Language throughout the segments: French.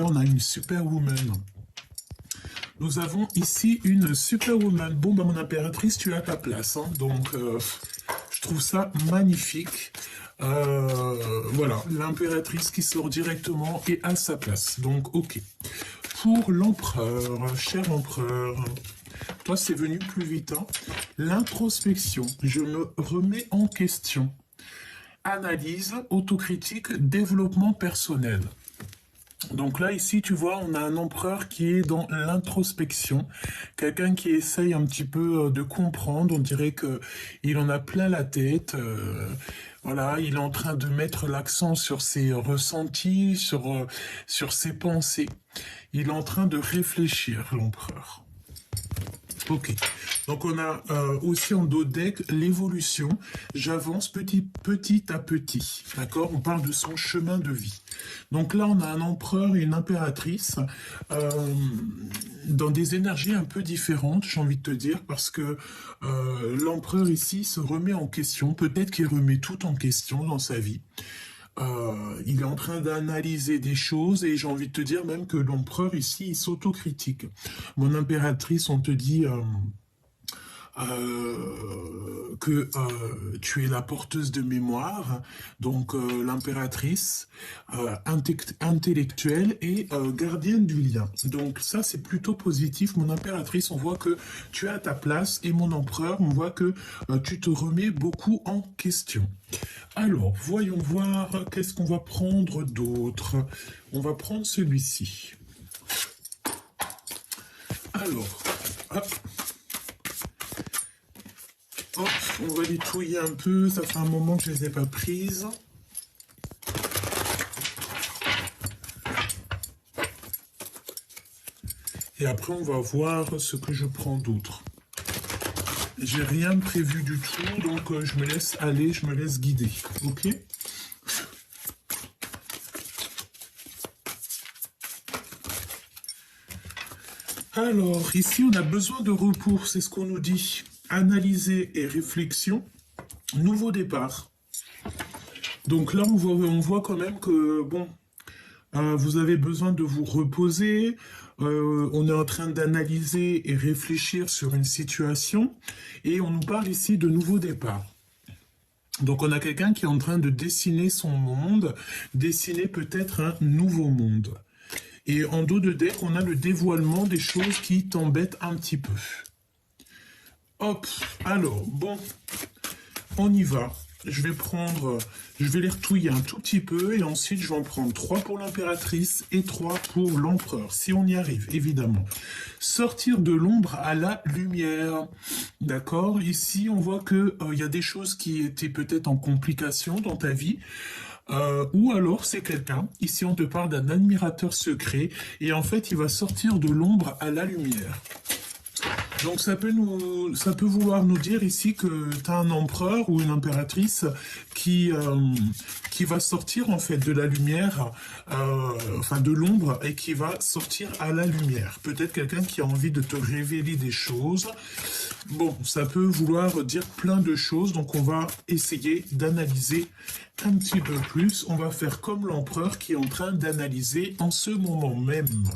On a une superwoman. Nous avons ici une superwoman. Bon, bah, mon impératrice, tu as ta place. Hein. Donc, je trouve ça magnifique. Voilà, l'impératrice qui sort directement et à sa place. Donc, ok. Pour l'empereur, cher empereur, toi, c'est venu plus vite. Hein. L'introspection, je me remets en question. Analyse, autocritique, développement personnel. Donc là, ici, tu vois, on a un empereur qui est dans l'introspection, quelqu'un qui essaye un petit peu de comprendre, on dirait que il en a plein la tête, voilà, il est en train de mettre l'accent sur ses ressentis, sur ses pensées. Il est en train de réfléchir, l'empereur. Ok. Donc on a aussi en dos de deck l'évolution. J'avance petit à petit. D'accord. On parle de son chemin de vie. Donc là on a un empereur et une impératrice dans des énergies un peu différentes, j'ai envie de te dire, parce que l'empereur ici se remet en question. Peut-être qu'il remet tout en question dans sa vie. Il est en train d'analyser des choses et j'ai envie de te dire même que l'empereur ici, il s'autocritique. Mon impératrice, on te dit que tu es la porteuse de mémoire, donc l'impératrice intellectuelle et gardienne du lien. Donc ça, c'est plutôt positif. Mon impératrice, on voit que tu es à ta place et mon empereur, on voit que tu te remets beaucoup en question. Alors, voyons voir, qu'est-ce qu'on va prendre d'autre. On va prendre celui-ci. Alors, hop. Hop, on va les touiller un peu, ça fait un moment que je ne les ai pas prises. Et après, on va voir ce que je prends d'autre. J'ai rien prévu du tout, donc je me laisse aller, je me laisse guider. Ok ? Alors, ici, on a besoin de repos, c'est ce qu'on nous dit. Analyser et réflexion, nouveau départ. Donc là, on voit quand même que, bon, vous avez besoin de vous reposer. On est en train d'analyser et réfléchir sur une situation. Et on nous parle ici de nouveau départ. Donc on a quelqu'un qui est en train de dessiner son monde, dessiner peut-être un nouveau monde. Et en dos de deck, on a le dévoilement des choses qui t'embêtent un petit peu. Hop, alors, bon, on y va. Je vais les retouiller un tout petit peu et ensuite je vais en prendre 3 pour l'impératrice et 3 pour l'empereur, si on y arrive, évidemment. Sortir de l'ombre à la lumière, d'accord? Ici, on voit que y a des choses qui étaient peut-être en complication dans ta vie, ou alors c'est quelqu'un, ici on te parle d'un admirateur secret, et en fait il va sortir de l'ombre à la lumière. Donc ça peut vouloir nous dire ici que tu as un empereur ou une impératrice qui va sortir en fait de la lumière, enfin de l'ombre, et qui va sortir à la lumière. Peut-être quelqu'un qui a envie de te révéler des choses. Bon, ça peut vouloir dire plein de choses, donc on va essayer d'analyser un petit peu plus. On va faire comme l'empereur qui est en train d'analyser en ce moment même.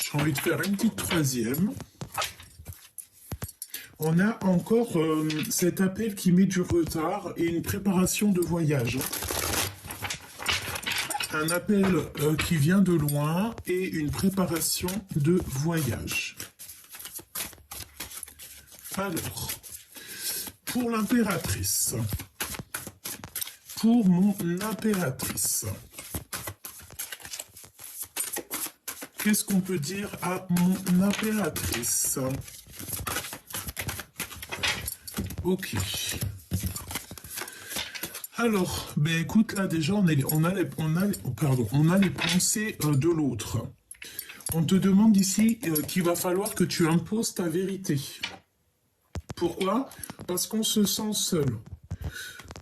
J'ai envie de faire une petite troisième. On a encore cet appel qui met du retard et une préparation de voyage. Un appel qui vient de loin et une préparation de voyage. Alors, pour l'impératrice, pour mon impératrice, qu'est-ce qu'on peut dire à mon impératrice? Ok. Alors, ben écoute, là déjà, on a les pensées de l'autre. On te demande ici qu'il va falloir que tu imposes ta vérité. Pourquoi? Parce qu'on se sent seul.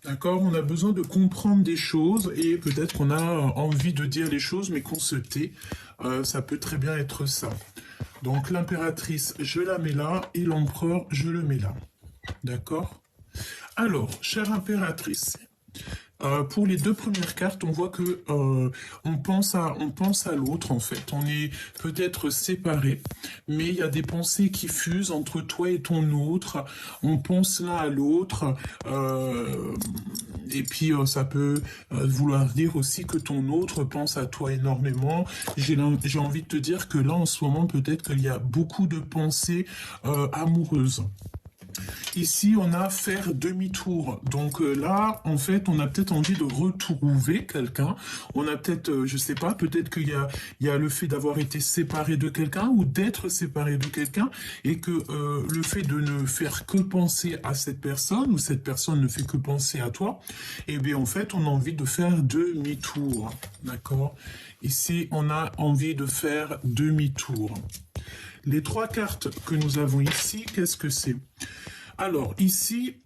D'accord? On a besoin de comprendre des choses et peut-être qu'on a envie de dire les choses mais qu'on se tait. ça peut très bien être ça. Donc l'impératrice, je la mets là, et l'empereur, je le mets là. D'accord? Alors, chère impératrice, pour les deux premières cartes, on voit que on pense à l'autre en fait. On est peut-être séparés, mais il y a des pensées qui fusent entre toi et ton autre. On pense l'un à l'autre, et puis ça peut vouloir dire aussi que ton autre pense à toi énormément. J'ai envie de te dire que là, en ce moment, peut-être qu'il y a beaucoup de pensées amoureuses. Ici, on a faire demi-tour. Donc là, en fait, on a peut-être envie de retrouver quelqu'un. On a peut-être, je sais pas, peut-être il y a le fait d'avoir été séparé de quelqu'un ou d'être séparé de quelqu'un et que le fait de ne faire que penser à cette personne ou cette personne ne fait que penser à toi, eh bien, en fait, on a envie de faire demi-tour. D'accord? Ici, on a envie de faire demi-tour. Les trois cartes que nous avons ici, qu'est-ce que c'est? Alors, ici,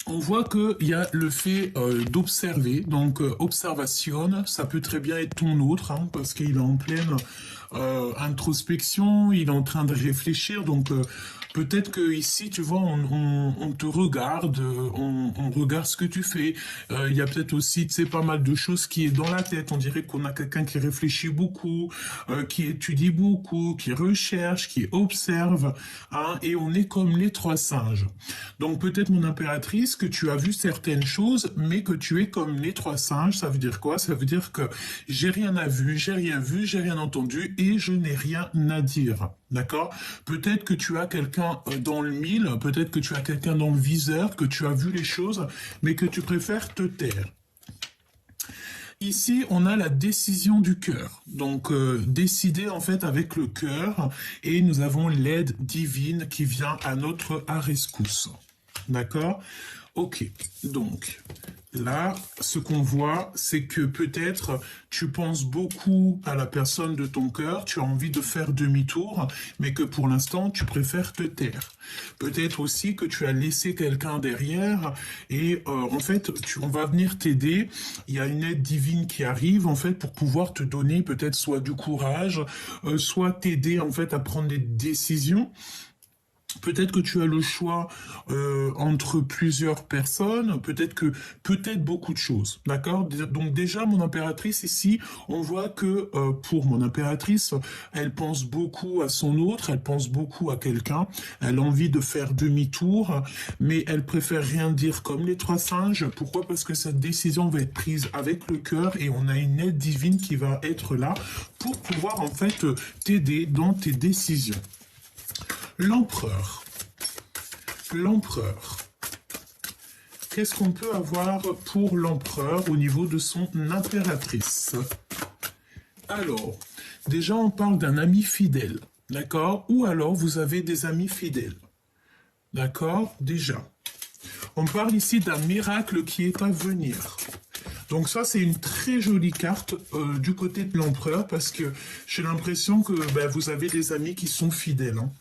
on voit qu'il y a le fait d'observer. Donc, observation, ça peut très bien être ton autre, hein, parce qu'il est en pleine introspection, il est en train de réfléchir. Donc, peut-être que ici, tu vois, on te regarde, on regarde ce que tu fais. Il y a peut-être aussi, tu sais, pas mal de choses qui est dans la tête. On dirait qu'on a quelqu'un qui réfléchit beaucoup, qui étudie beaucoup, qui recherche, qui observe, hein, et on est comme les trois singes. Donc peut-être, mon impératrice, que tu as vu certaines choses, mais que tu es comme les trois singes. Ça veut dire quoi? Ça veut dire que j'ai rien vu, j'ai rien entendu, et je n'ai rien à dire. D'accord? Peut-être que tu as quelqu'un dans le mille, peut-être que tu as quelqu'un dans le viseur, que tu as vu les choses, mais que tu préfères te taire. Ici, on a la décision du cœur. Donc, décider en fait avec le cœur, et nous avons l'aide divine qui vient à notre rescousse. D'accord? Ok, donc là, ce qu'on voit, c'est que peut-être tu penses beaucoup à la personne de ton cœur, tu as envie de faire demi-tour, mais que pour l'instant, tu préfères te taire. Peut-être aussi que tu as laissé quelqu'un derrière et en fait, on va venir t'aider. Il y a une aide divine qui arrive en fait pour pouvoir te donner peut-être soit du courage, soit t'aider en fait à prendre des décisions. Peut-être que tu as le choix entre plusieurs personnes, peut-être beaucoup de choses, d'accord? Donc déjà, mon impératrice ici, on voit que pour mon impératrice, elle pense beaucoup à son autre, elle pense beaucoup à quelqu'un, elle a envie de faire demi-tour, mais elle préfère rien dire comme les trois singes. Pourquoi? Parce que cette décision va être prise avec le cœur et on a une aide divine qui va être là pour pouvoir en fait t'aider dans tes décisions. L'empereur. L'empereur. Qu'est-ce qu'on peut avoir pour l'empereur au niveau de son impératrice? Alors, déjà on parle d'un ami fidèle, d'accord? Ou alors vous avez des amis fidèles, d'accord? Déjà. On parle ici d'un miracle qui est à venir. Donc ça, c'est une très jolie carte du côté de l'empereur parce que j'ai l'impression que vous avez des amis qui sont fidèles. Hein.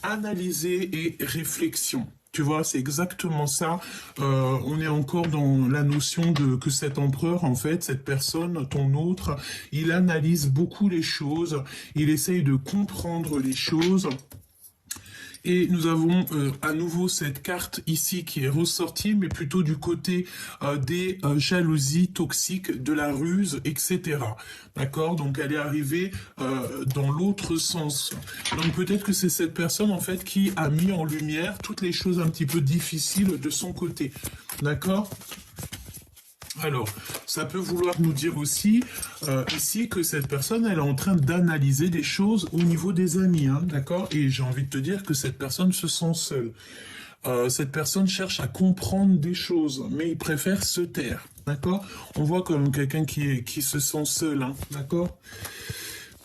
Analyser et réflexion. Tu vois, c'est exactement ça. On est encore dans la notion de que cet empereur, en fait, cette personne, ton autre, il analyse beaucoup les choses, il essaye de comprendre les choses. Et nous avons à nouveau cette carte ici qui est ressortie, mais plutôt du côté des jalousies toxiques, de la ruse, etc. D'accord? Donc elle est arrivée dans l'autre sens. Donc peut-être que c'est cette personne en fait qui a mis en lumière toutes les choses un petit peu difficiles de son côté. D'accord? Alors, ça peut vouloir nous dire aussi ici que cette personne, elle est en train d'analyser des choses au niveau des amis, hein, d'accord? Et j'ai envie de te dire que cette personne se sent seule. Cette personne cherche à comprendre des choses, mais il préfère se taire, d'accord? On voit comme quelqu'un qui se sent seul, hein, d'accord?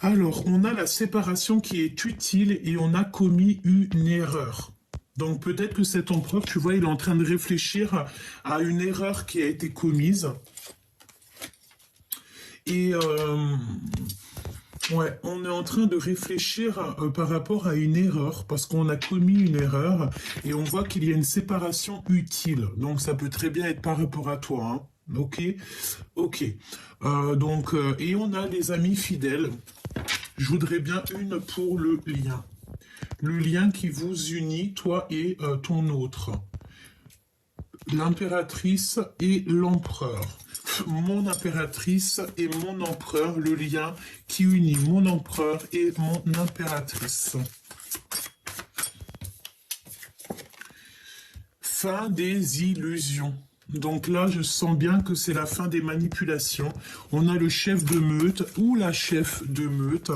Alors, on a la séparation qui est utile et on a commis une erreur. Donc peut-être que cet empereur, tu vois, il est en train de réfléchir à une erreur qui a été commise. Et ouais, on est en train de réfléchir par rapport à une erreur, parce qu'on a commis une erreur, et on voit qu'il y a une séparation utile. Donc ça peut très bien être par rapport à toi, hein. Ok, ok. Et on a des amis fidèles. Je voudrais bien une pour le lien. Le lien qui vous unit, toi et ton autre. L'impératrice et l'empereur. Mon impératrice et mon empereur, le lien qui unit mon empereur et mon impératrice. Fin des illusions. Donc là, je sens bien que c'est la fin des manipulations. On a le chef de meute ou la chef de meute.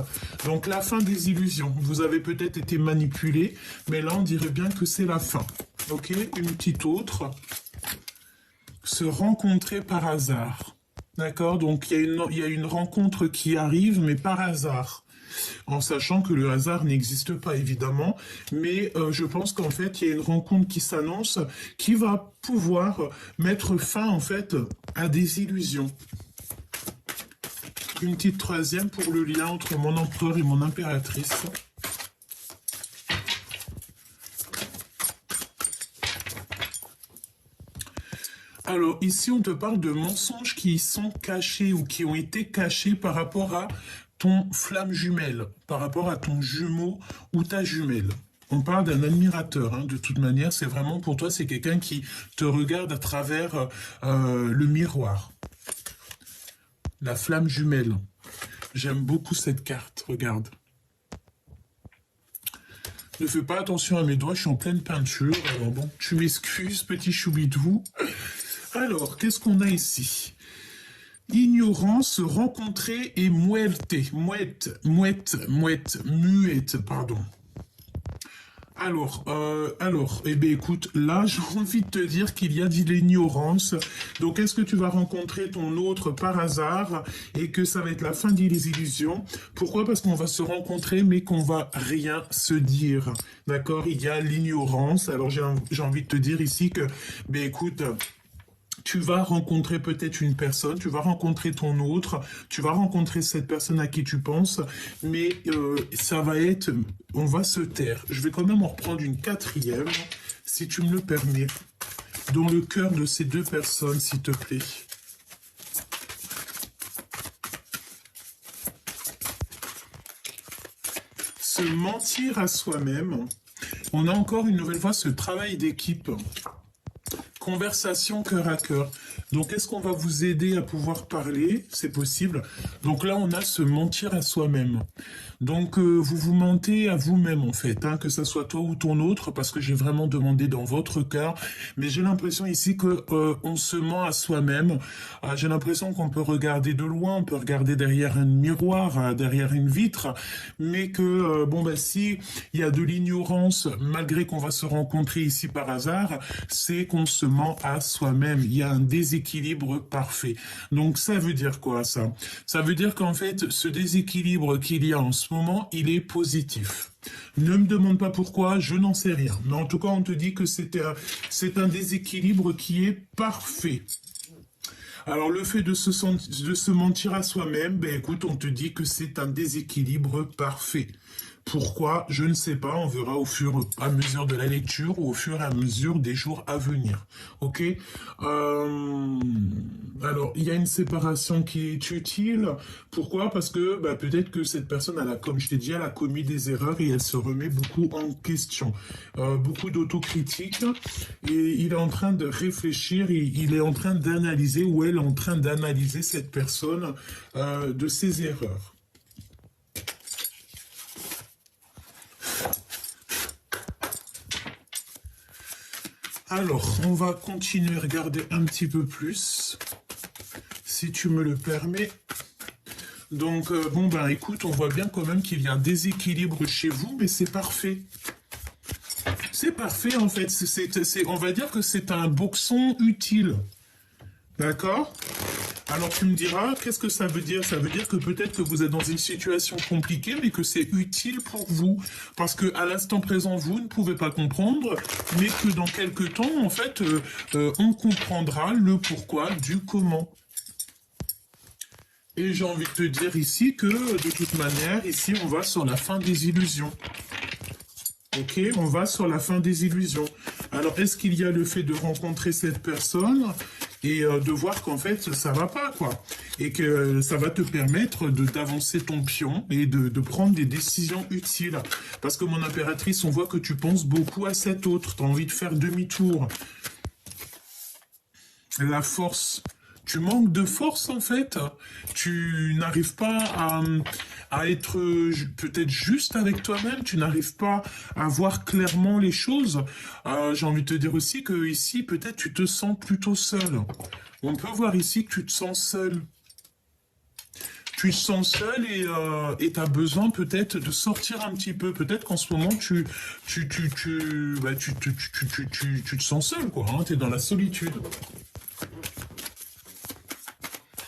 Donc la fin des illusions. Vous avez peut-être été manipulé, mais là, on dirait bien que c'est la fin. Ok, une petite autre. Se rencontrer par hasard. D'accord, donc il y a une rencontre qui arrive, mais par hasard. En sachant que le hasard n'existe pas évidemment, mais je pense qu'en fait il y a une rencontre qui s'annonce qui va pouvoir mettre fin en fait à des illusions. Une petite troisième pour le lien entre mon empereur et mon impératrice. Alors ici on te parle de mensonges qui sont cachés ou qui ont été cachés par rapport à ton flamme jumelle, par rapport à ton jumeau ou ta jumelle. On parle d'un admirateur, hein. De toute manière, c'est vraiment pour toi, c'est quelqu'un qui te regarde à travers le miroir. La flamme jumelle. J'aime beaucoup cette carte, regarde. Ne fais pas attention à mes doigts, je suis en pleine peinture. Alors bon, tu m'excuses, petit choubidou. Alors, qu'est-ce qu'on a ici? Ignorance, rencontrer et muerte, muette, pardon. Alors, eh bien écoute, là j'ai envie de te dire qu'il y a de l'ignorance. Donc est-ce que tu vas rencontrer ton autre par hasard et que ça va être la fin des illusions? Pourquoi? Parce qu'on va se rencontrer mais qu'on va rien se dire. D'accord? Il y a l'ignorance. Alors j'ai envie de te dire ici que, ben écoute, tu vas rencontrer peut-être une personne, tu vas rencontrer ton autre, tu vas rencontrer cette personne à qui tu penses, mais ça va être, on va se taire. Je vais quand même en reprendre une quatrième, si tu me le permets, dans le cœur de ces deux personnes, s'il te plaît. Se mentir à soi-même. On a encore une nouvelle fois ce travail d'équipe. Conversation cœur à cœur. Donc, est-ce qu'on va vous aider à pouvoir parler? C'est possible. Donc là, on a se mentir à soi-même. Donc, vous vous mentez à vous-même, en fait, hein, que ça soit toi ou ton autre, parce que j'ai vraiment demandé dans votre cœur. Mais j'ai l'impression ici que on se ment à soi-même. J'ai l'impression qu'on peut regarder de loin, on peut regarder derrière un miroir, derrière une vitre, mais que, bon, bah, si il y a de l'ignorance, malgré qu'on va se rencontrer ici par hasard, c'est qu'on se ment à soi-même. Il y a un déséquilibre parfait. Donc, ça veut dire quoi, ça? Ça veut dire qu'en fait, ce déséquilibre qu'il y a en ce moment, il est positif. Ne me demande pas pourquoi, je n'en sais rien. Mais en tout cas, on te dit que c'est un déséquilibre qui est parfait. Alors, le fait de se mentir à soi-même, ben écoute, on te dit que c'est un déséquilibre parfait. Pourquoi? Je ne sais pas, on verra au fur et à mesure de la lecture ou au fur et à mesure des jours à venir. Ok? Alors, il y a une séparation qui est utile. Pourquoi? Parce que bah, peut-être que cette personne, comme je t'ai dit, elle a commis des erreurs et elle se remet beaucoup en question. Beaucoup d'autocritique. Et il est en train de réfléchir, il est en train d'analyser, ou elle est en train d'analyser cette personne de ses erreurs. Alors, on va continuer à regarder un petit peu plus, si tu me le permets. Donc, bon, ben écoute, on voit bien quand même qu'il y a un déséquilibre chez vous, mais c'est parfait. C'est parfait, en fait. On va dire que c'est un boxon utile. D'accord? Alors tu me diras, qu'est-ce que ça veut dire? Ça veut dire que peut-être que vous êtes dans une situation compliquée, mais que c'est utile pour vous. Parce que à l'instant présent, vous ne pouvez pas comprendre, mais que dans quelques temps, en fait, on comprendra le pourquoi du comment. Et j'ai envie de te dire ici que, de toute manière, ici, on va sur la fin des illusions. Ok, on va sur la fin des illusions. Alors, est-ce qu'il y a le fait de rencontrer cette personne et de voir qu'en fait, ça va pas, quoi. Et que ça va te permettre d'avancer ton pion et de prendre des décisions utiles. Parce que mon impératrice, on voit que tu penses beaucoup à cet autre. Tu as envie de faire demi-tour. La force. Tu manques de force en fait. Tu n'arrives pas à être peut-être juste avec toi-même. Tu n'arrives pas à voir clairement les choses. J'ai envie de te dire aussi que ici, peut-être tu te sens plutôt seul. On peut voir ici que tu te sens seul. Tu te sens seul et tu as besoin peut-être de sortir un petit peu. Peut-être qu'en ce moment, tu te sens seul, quoi. Hein, tu es dans la solitude.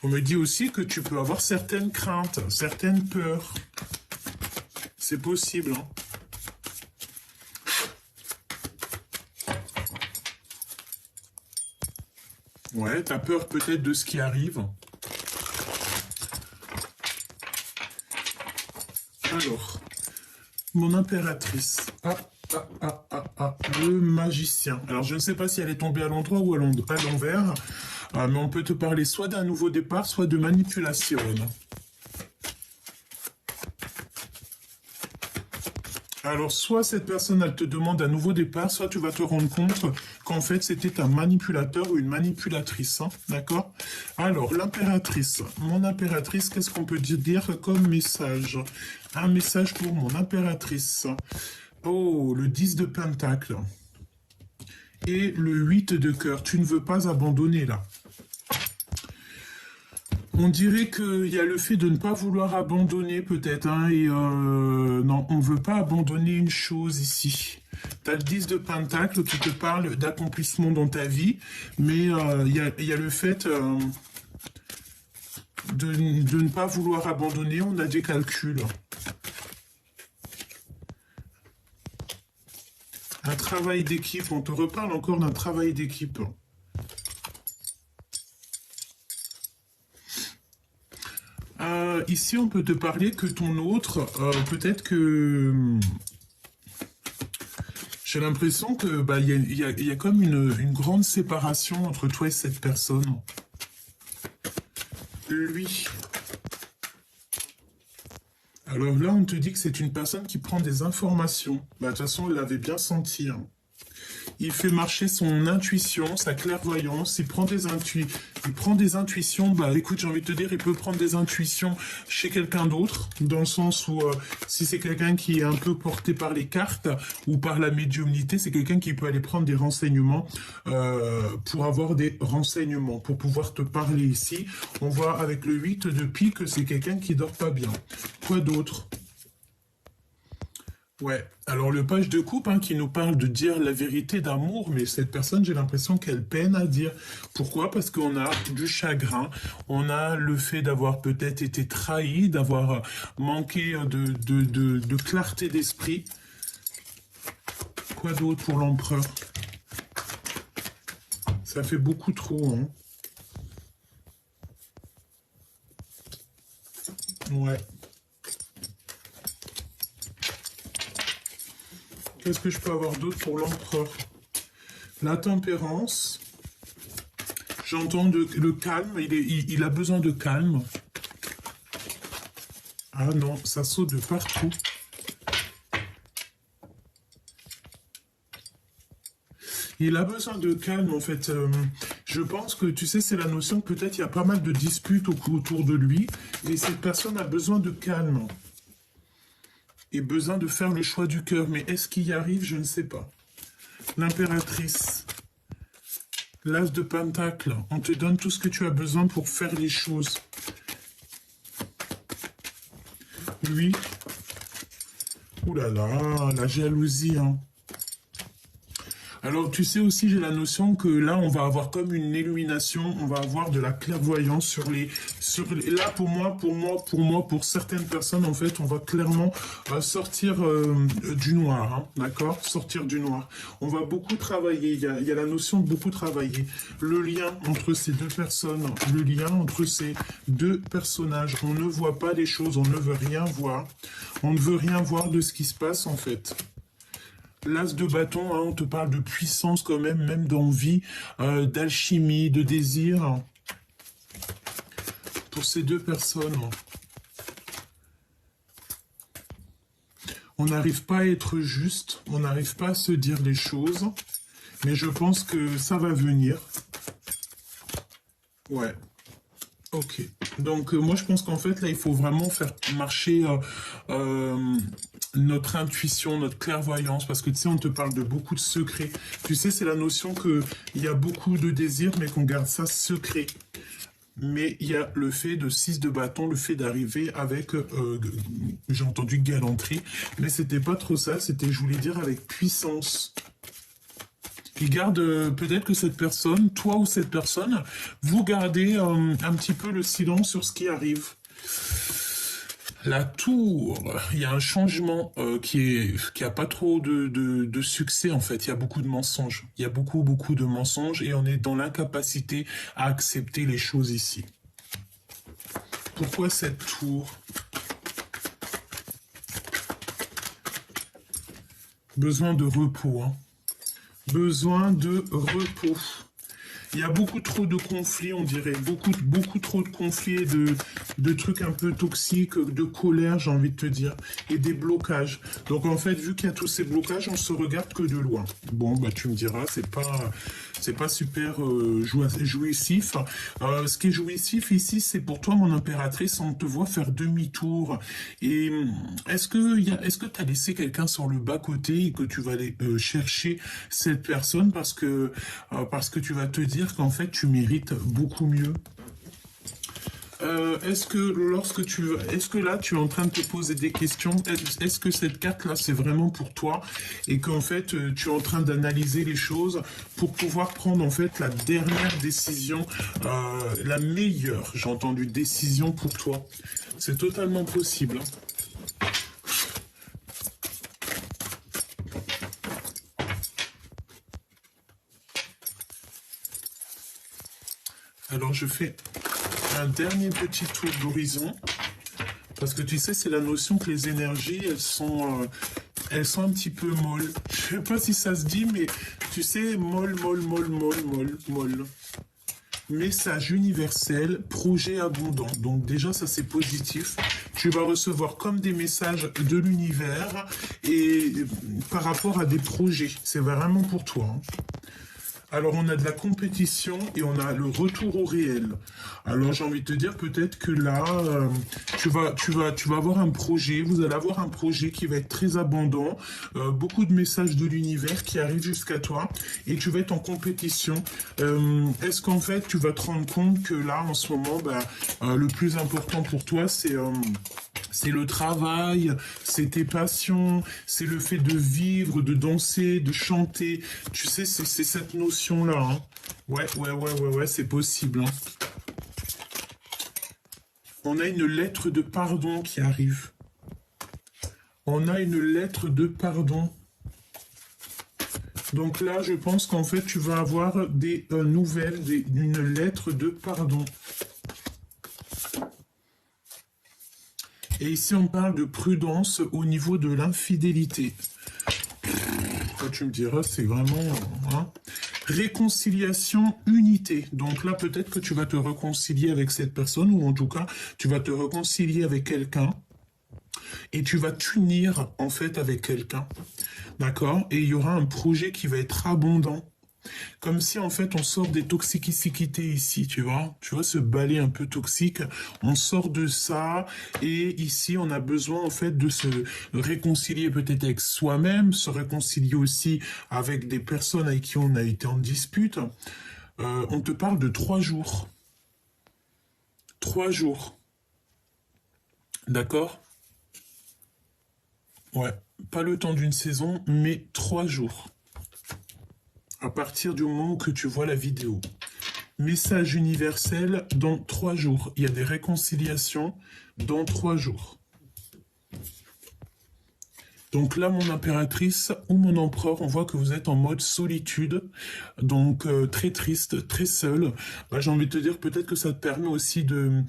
On me dit aussi que tu peux avoir certaines craintes, certaines peurs. C'est possible. Hein. Ouais, t'as peur peut-être de ce qui arrive. Alors, mon impératrice. Le magicien. Alors, je ne sais pas si elle est tombée à l'endroit ou à l'envers. Mais on peut te parler soit d'un nouveau départ, soit de manipulation. Alors, soit cette personne, elle te demande un nouveau départ, soit tu vas te rendre compte qu'en fait, c'était un manipulateur ou une manipulatrice. Hein, d'accord? Alors, l'impératrice. Mon impératrice, qu'est-ce qu'on peut dire comme message? Un message pour mon impératrice. Oh, le 10 de pentacle. Et le 8 de cœur. Tu ne veux pas abandonner, là. On dirait qu'il y a le fait de ne pas vouloir abandonner peut-être, hein, et non, on ne veut pas abandonner une chose ici. Tu as le 10 de pentacle qui te parle d'accomplissement dans ta vie, mais il y a le fait de ne pas vouloir abandonner, on a des calculs. Un travail d'équipe, on te reparle encore d'un travail d'équipe. Ici, on peut te parler que ton autre, peut-être que j'ai l'impression que y a comme une grande séparation entre toi et cette personne. Lui. Alors là, on te dit que c'est une personne qui prend des informations. De toute façon, il l'avait bien senti. Hein. Il fait marcher son intuition, sa clairvoyance, il prend des intuitions, bah écoute, j'ai envie de te dire, il peut prendre des intuitions chez quelqu'un d'autre, dans le sens où si c'est quelqu'un qui est un peu porté par les cartes ou par la médiumnité, c'est quelqu'un qui peut aller prendre des renseignements pour avoir des renseignements, pour pouvoir te parler ici. On voit avec le 8 de pique que c'est quelqu'un qui dort pas bien. Quoi d'autre ? Ouais, alors le page de coupe hein, qui nous parle de dire la vérité d'amour, mais cette personne, j'ai l'impression qu'elle peine à dire. Pourquoi? Parce qu'on a du chagrin, on a le fait d'avoir peut-être été trahi, d'avoir manqué de clarté d'esprit. Quoi d'autre pour l'empereur? Ça fait beaucoup trop, hein. Ouais. Qu'est-ce que je peux avoir d'autre pour l'empereur? La tempérance. J'entends le calme. Il a besoin de calme. Ah non, ça saute de partout. Il a besoin de calme, en fait. Je pense que, tu sais, c'est la notion que peut-être il y a pas mal de disputes autour de lui. Et cette personne a besoin de calme. Et besoin de faire le choix du cœur. Mais est-ce qu'il y arrive? Je ne sais pas. L'impératrice. L'as de pentacle. On te donne tout ce que tu as besoin pour faire les choses. Lui. Ouh là là, la jalousie, hein. Alors, tu sais aussi, j'ai la notion que là, on va avoir comme une illumination, on va avoir de la clairvoyance sur les... Là, pour certaines personnes, en fait, on va clairement sortir du noir, hein, d'accord? Sortir du noir. On va beaucoup travailler, il y a la notion de beaucoup travailler. Le lien entre ces deux personnes, le lien entre ces deux personnages. On ne voit pas les choses, on ne veut rien voir. On ne veut rien voir de ce qui se passe, en fait. L'as de bâton, hein, on te parle de puissance quand même, même d'envie, d'alchimie, de désir. Pour ces deux personnes, on n'arrive pas à être juste, on n'arrive pas à se dire les choses, mais je pense que ça va venir. Ouais. Ok. Donc moi je pense qu'en fait là il faut vraiment faire marcher notre intuition, notre clairvoyance, parce que tu sais on te parle de beaucoup de secrets. Tu sais c'est la notion que il y a beaucoup de désirs mais qu'on garde ça secret. Mais il y a le fait de 6 de bâton, le fait d'arriver avec, j'ai entendu galanterie, mais c'était pas trop ça, c'était, je voulais dire, avec puissance. Il garde, peut-être que cette personne, toi ou cette personne, vous gardez un petit peu le silence sur ce qui arrive. La tour, il y a un changement qui a pas trop de succès en fait. Il y a beaucoup de mensonges. Il y a beaucoup de mensonges et on est dans l'incapacité à accepter les choses ici. Pourquoi cette tour? Besoin de repos. Hein. Besoin de repos. Il y a beaucoup trop de conflits, on dirait. Beaucoup trop de conflits et de trucs un peu toxiques, de colère, j'ai envie de te dire. Et des blocages. Donc en fait, vu qu'il y a tous ces blocages, on se regarde que de loin. Bon, bah tu me diras, c'est pas super jouissif. Ce qui est jouissif ici, c'est pour toi, mon impératrice, on te voit faire demi-tour. Et est-ce que tu as laissé quelqu'un sur le bas-côté et que tu vas aller chercher cette personne parce que tu vas te dire qu'en fait, tu mérites beaucoup mieux? Est-ce que là tu es en train de te poser des questions? Est-ce que cette carte là c'est vraiment pour toi et qu'en fait tu es en train d'analyser les choses pour pouvoir prendre en fait la dernière décision, la meilleure, j'ai entendu, décision pour toi? C'est totalement possible. Hein. Alors je fais un dernier petit tour d'horizon, parce que tu sais, c'est la notion que les énergies, elles sont un petit peu molles. Je sais pas si ça se dit, mais tu sais, molle. Message universel, projet abondant. Donc déjà, ça c'est positif. Tu vas recevoir comme des messages de l'univers et par rapport à des projets. C'est vraiment pour toi. Hein. Alors, on a de la compétition et on a le retour au réel. Alors, j'ai envie de te dire peut-être que là, tu vas avoir un projet, vous allez avoir un projet qui va être très abondant, beaucoup de messages de l'univers qui arrivent jusqu'à toi et tu vas être en compétition. Est-ce qu'en fait, tu vas te rendre compte que là, en ce moment, le plus important pour toi, c'est le travail, c'est tes passions, c'est le fait de vivre, de danser, de chanter. Tu sais, c'est cette notion-là. Hein. Ouais, c'est possible. Hein. On a une lettre de pardon qui arrive. On a une lettre de pardon. Donc là, je pense qu'en fait, tu vas avoir des nouvelles, une lettre de pardon. Et ici, on parle de prudence au niveau de l'infidélité. Quand tu me diras, c'est vraiment... Hein. Réconciliation, unité. Donc là, peut-être que tu vas te réconcilier avec cette personne, ou en tout cas, tu vas te réconcilier avec quelqu'un, et tu vas t'unir, en fait, avec quelqu'un. D'accord? Et il y aura un projet qui va être abondant. Comme si en fait on sort des toxicités ici, tu vois, ce balai un peu toxique, on sort de ça et ici on a besoin en fait de se réconcilier peut-être avec soi-même, se réconcilier aussi avec des personnes avec qui on a été en dispute. On te parle de 3 jours. 3 jours. D'accord? Ouais, pas le temps d'une saison, mais 3 jours. À partir du moment où tu vois la vidéo. Message universel dans 3 jours. Il y a des réconciliations dans 3 jours. Donc là, mon impératrice ou mon empereur, on voit que vous êtes en mode solitude, donc très triste, très seul. Bah, j'ai envie de te dire peut-être que ça te permet aussi de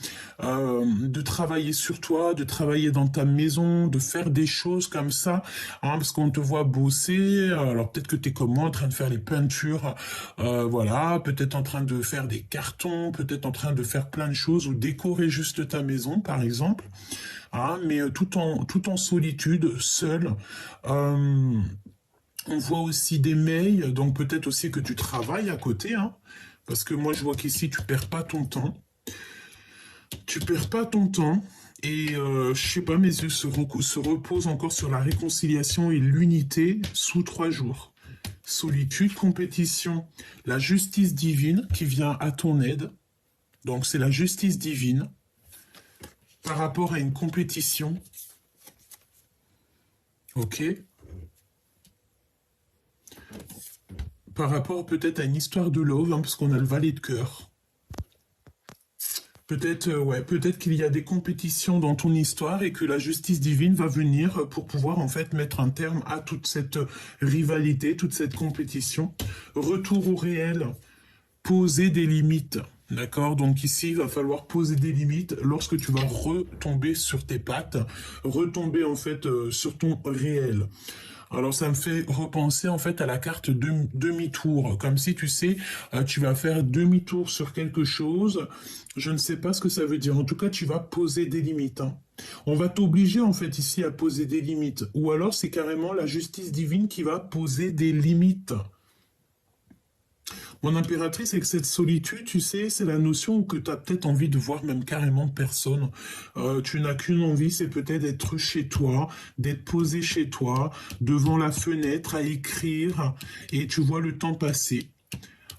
travailler sur toi, de travailler dans ta maison, de faire des choses comme ça, hein, parce qu'on te voit bosser. Alors peut-être que tu es comme moi en train de faire les peintures, voilà, peut-être en train de faire des cartons, peut-être en train de faire plein de choses ou décorer juste ta maison, par exemple. Ah, mais tout en solitude, seul. Euh, on voit aussi des mails, donc peut-être aussi que tu travailles à côté, hein, parce que moi je vois qu'ici tu perds pas ton temps. Tu perds pas ton temps. Et je sais pas, mes yeux se reposent encore sur la réconciliation et l'unité sous 3 jours. Solitude, compétition, la justice divine qui vient à ton aide. Donc c'est la justice divine par rapport à une compétition. Ok. Par rapport peut-être à une histoire de love, hein, parce qu'on a le valet de cœur. Peut-être ouais, peut-être qu'il y a des compétitions dans ton histoire et que la justice divine va venir pour pouvoir en fait mettre un terme à toute cette rivalité, toute cette compétition. Retour au réel, poser des limites. D'accord? Donc ici, il va falloir poser des limites lorsque tu vas retomber sur tes pattes, retomber en fait sur ton réel. Alors ça me fait repenser en fait à la carte demi-tour, comme si tu sais, tu vas faire demi-tour sur quelque chose, je ne sais pas ce que ça veut dire, en tout cas tu vas poser des limites. Hein. On va t'obliger en fait ici à poser des limites, ou alors c'est carrément la justice divine qui va poser des limites. Mon impératrice, avec cette solitude, tu sais, c'est la notion que tu as peut-être envie de voir même carrément personne. Tu n'as qu'une envie, c'est peut-être d'être chez toi, d'être posé chez toi, devant la fenêtre, à écrire, et tu vois le temps passer.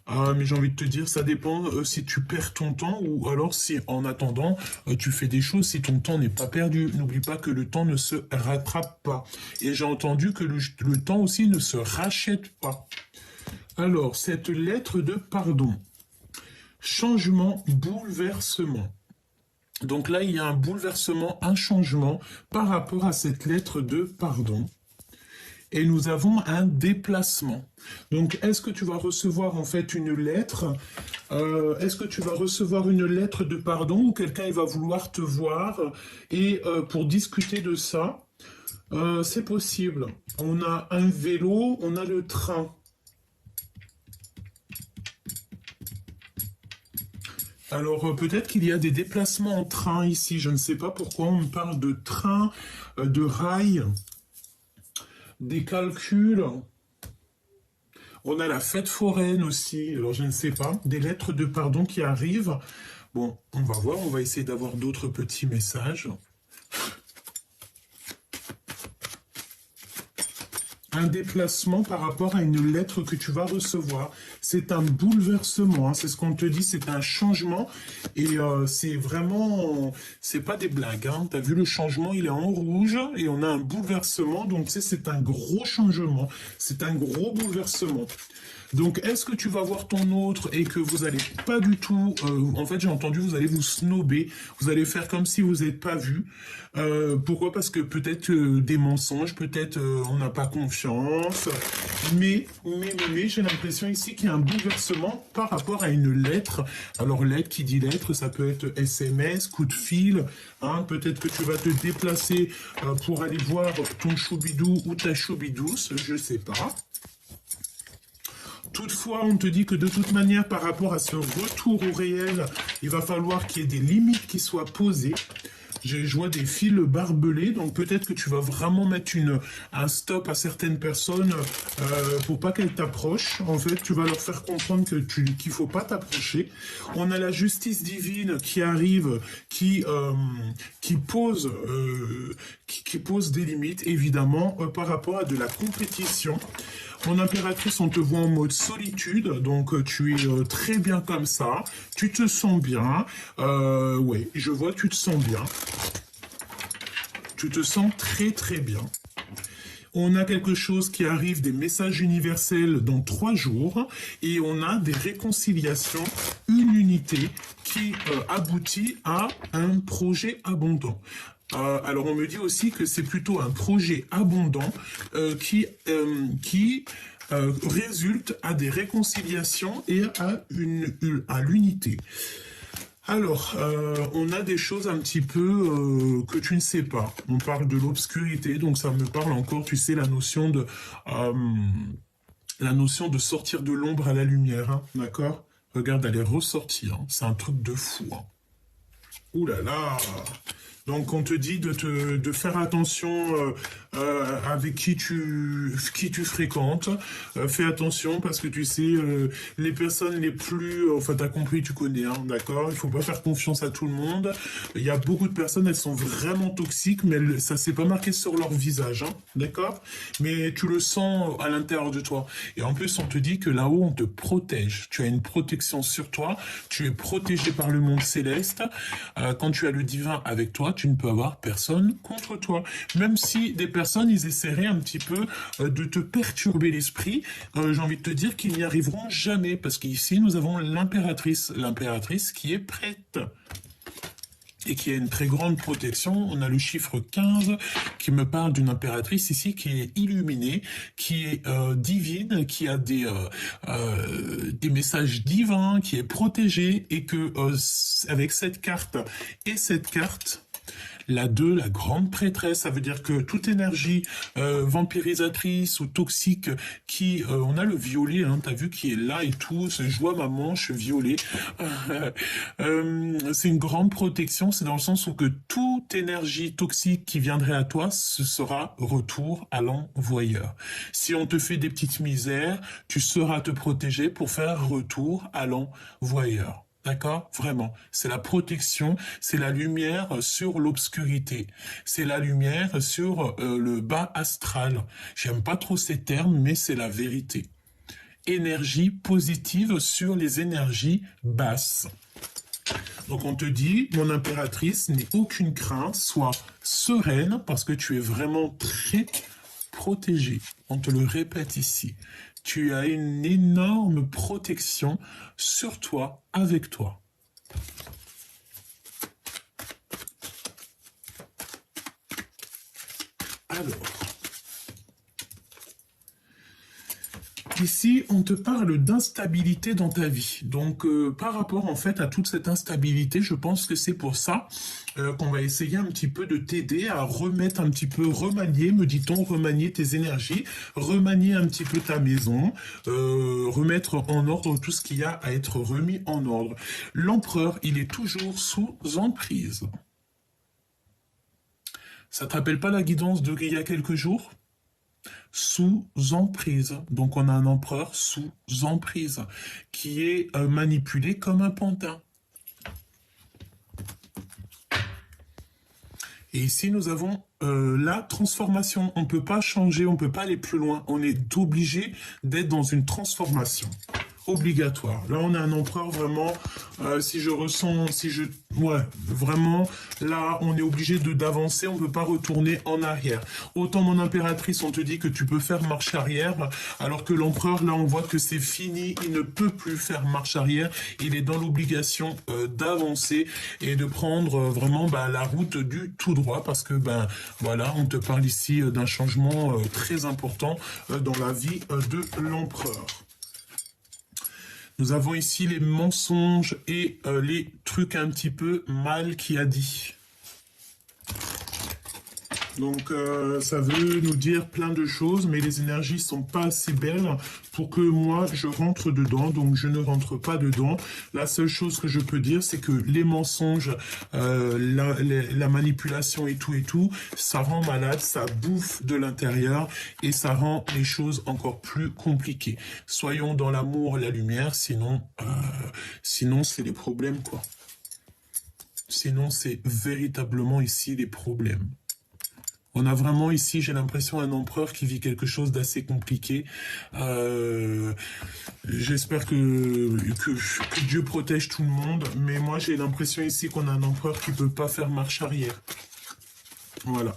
Mais j'ai envie de te dire, ça dépend si tu perds ton temps ou alors si en attendant, tu fais des choses si ton temps n'est pas perdu. N'oublie pas que le temps ne se rattrape pas. Et j'ai entendu que le temps aussi ne se rachète pas. Alors, cette lettre de pardon. Changement, bouleversement. Donc là, il y a un bouleversement, un changement par rapport à cette lettre de pardon. Et nous avons un déplacement. Donc, est-ce que tu vas recevoir en fait une lettre est-ce que tu vas recevoir une lettre de pardon ou quelqu'un va vouloir te voir et pour discuter de ça, c'est possible. On a un vélo, on a le train. Alors peut-être qu'il y a des déplacements en train ici, je ne sais pas pourquoi on me parle de train, de rail, des calculs. On a la fête foraine aussi, alors je ne sais pas, des lettres de pardon qui arrivent. Bon, on va voir, on va essayer d'avoir d'autres petits messages. Un déplacement par rapport à une lettre que tu vas recevoir. C'est un bouleversement, hein, c'est ce qu'on te dit, c'est un changement. Et c'est vraiment, c'est pas des blagues. Hein. Tu as vu le changement, il est en rouge et on a un bouleversement. Donc, tu sais, c'est un gros changement. C'est un gros bouleversement. Donc, est-ce que tu vas voir ton autre et que vous allez pas du tout... en fait, j'ai entendu, vous allez vous snober. Vous allez faire comme si vous n'êtes pas vu. Pourquoi? Parce que peut-être des mensonges, peut-être on n'a pas confiance. Mais j'ai l'impression ici qu'il y a un bouleversement par rapport à une lettre. Alors, lettre, qui dit lettre, ça peut être SMS, coup de fil. Hein, peut-être que tu vas te déplacer pour aller voir ton choubidou ou ta choubidouce, je sais pas. Toutefois, on te dit que de toute manière, par rapport à ce retour au réel, il va falloir qu'il y ait des limites qui soient posées. Je vois des fils barbelés, donc peut-être que tu vas vraiment mettre un stop à certaines personnes pour pas qu'elles t'approchent. En fait, tu vas leur faire comprendre qu'il faut pas t'approcher. On a la justice divine qui arrive, qui pose des limites, évidemment, par rapport à de la compétition. Mon impératrice, on te voit en mode solitude, donc tu es très bien comme ça, tu te sens bien, ouais, je vois que tu te sens bien, tu te sens très très bien. On a quelque chose qui arrive, des messages universels dans 3 jours, et on a des réconciliations, une unité qui aboutit à un projet abondant. Alors on me dit aussi que c'est plutôt un projet abondant qui résulte à des réconciliations et à l'unité. Alors, on a des choses un petit peu que tu ne sais pas. On parle de l'obscurité, donc ça me parle encore, tu sais, la notion de sortir de l'ombre à la lumière, hein, d'accord? Regarde, elle est ressortie, hein, c'est un truc de fou, hein. Ouh là là! Donc on te dit de faire attention avec qui tu fréquentes. Fais attention parce que tu sais, les personnes les plus... Enfin, t'as compris, tu connais, hein, d'accord? Il faut pas faire confiance à tout le monde. Il y a beaucoup de personnes, elles sont vraiment toxiques, mais ça s'est pas marqué sur leur visage, hein, d'accord? Mais tu le sens à l'intérieur de toi. Et en plus, on te dit que là-haut, on te protège. Tu as une protection sur toi. Tu es protégé par le monde céleste. Quand tu as le divin avec toi, tu ne peux avoir personne contre toi. Même si des personnes, ils essaieraient un petit peu de te perturber l'esprit, j'ai envie de te dire qu'ils n'y arriveront jamais. Parce qu'ici, nous avons l'impératrice. L'impératrice qui est prête et qui a une très grande protection. On a le chiffre 15 qui me parle d'une impératrice ici qui est illuminée, qui est divine, qui a des messages divins, qui est protégée et que avec cette carte et cette carte, la 2, la grande prêtresse, ça veut dire que toute énergie vampirisatrice ou toxique on a le violet, hein, t'as vu, qui est là et tout, je vois ma manche violet. C'est une grande protection, c'est dans le sens où que toute énergie toxique qui viendrait à toi, ce sera retour à l'envoyeur. Si on te fait des petites misères, tu sauras te protéger pour faire retour à l'envoyeur. D'accord? Vraiment. C'est la protection, c'est la lumière sur l'obscurité. C'est la lumière sur le bas astral. J'aime pas trop ces termes, mais c'est la vérité. Énergie positive sur les énergies basses. Donc on te dit, mon impératrice, n'aie aucune crainte, sois sereine, parce que tu es vraiment très protégée. On te le répète ici. Tu as une énorme protection sur toi, avec toi. Alors, ici, on te parle d'instabilité dans ta vie. Donc, par rapport en fait à toute cette instabilité, je pense que c'est pour ça qu'on va essayer un petit peu de t'aider à remettre un petit peu, remanier, me dit-on, remanier tes énergies, remanier un petit peu ta maison, remettre en ordre tout ce qu'il y a à être remis en ordre. L'empereur, il est toujours sous emprise. Ça te rappelle pas la guidance d'il y a quelques jours ? Sous emprise. Donc on a un empereur sous emprise qui est manipulé comme un pantin. Et ici, nous avons la transformation. On ne peut pas changer, on ne peut pas aller plus loin. On est obligé d'être dans une transformation. Obligatoire. Là, on a un empereur vraiment, ouais, vraiment, là, on est obligé d'avancer, on ne peut pas retourner en arrière. Autant mon impératrice, on te dit que tu peux faire marche arrière, alors que l'empereur, là, on voit que c'est fini, il ne peut plus faire marche arrière, il est dans l'obligation d'avancer et de prendre vraiment la route du tout droit, parce que, voilà, on te parle ici d'un changement très important dans la vie de l'empereur. Nous avons ici les mensonges et les trucs un petit peu mal qu'il a dit. Donc ça veut nous dire plein de choses, mais les énergies sont pas assez belles pour que moi je rentre dedans, donc je ne rentre pas dedans. La seule chose que je peux dire, c'est que les mensonges, la manipulation et tout, ça rend malade, ça bouffe de l'intérieur et ça rend les choses encore plus compliquées. Soyons dans l'amour, la lumière, sinon c'est les problèmes, quoi. Sinon c'est véritablement ici les problèmes. On a vraiment ici, j'ai l'impression, un empereur qui vit quelque chose d'assez compliqué. J'espère que Dieu protège tout le monde, mais moi j'ai l'impression ici qu'on a un empereur qui ne peut pas faire marche arrière. Voilà.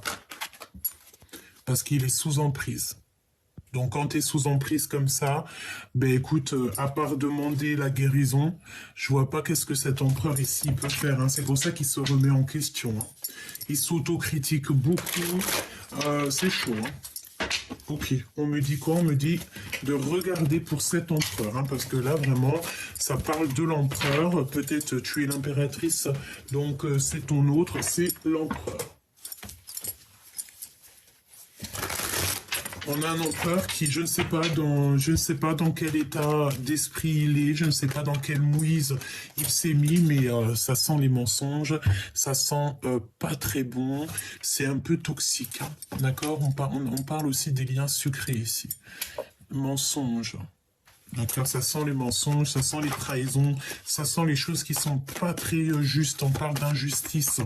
Parce qu'il est sous emprise. Donc quand tu es sous emprise comme ça, ben écoute, à part demander la guérison, je vois pas qu'est-ce que cet empereur ici peut faire, hein. C'est pour ça qu'il se remet en question, hein. Il s'autocritique beaucoup. C'est chaud, hein. Ok, on me dit quoi? On me dit de regarder pour cet empereur, hein, parce que là, vraiment, ça parle de l'empereur. Peut-être tu es l'impératrice, donc c'est ton autre, c'est l'empereur. On a un empereur qui, je ne sais pas dans quel état d'esprit il est, je ne sais pas dans quelle mouise il s'est mis, mais ça sent les mensonges, ça sent pas très bon, c'est un peu toxique, hein, d'accord? On parle aussi des liens sucrés ici. Mensonges. D'accord, ça sent les mensonges, ça sent les trahisons, ça sent les choses qui sont pas très justes. On parle d'injustice.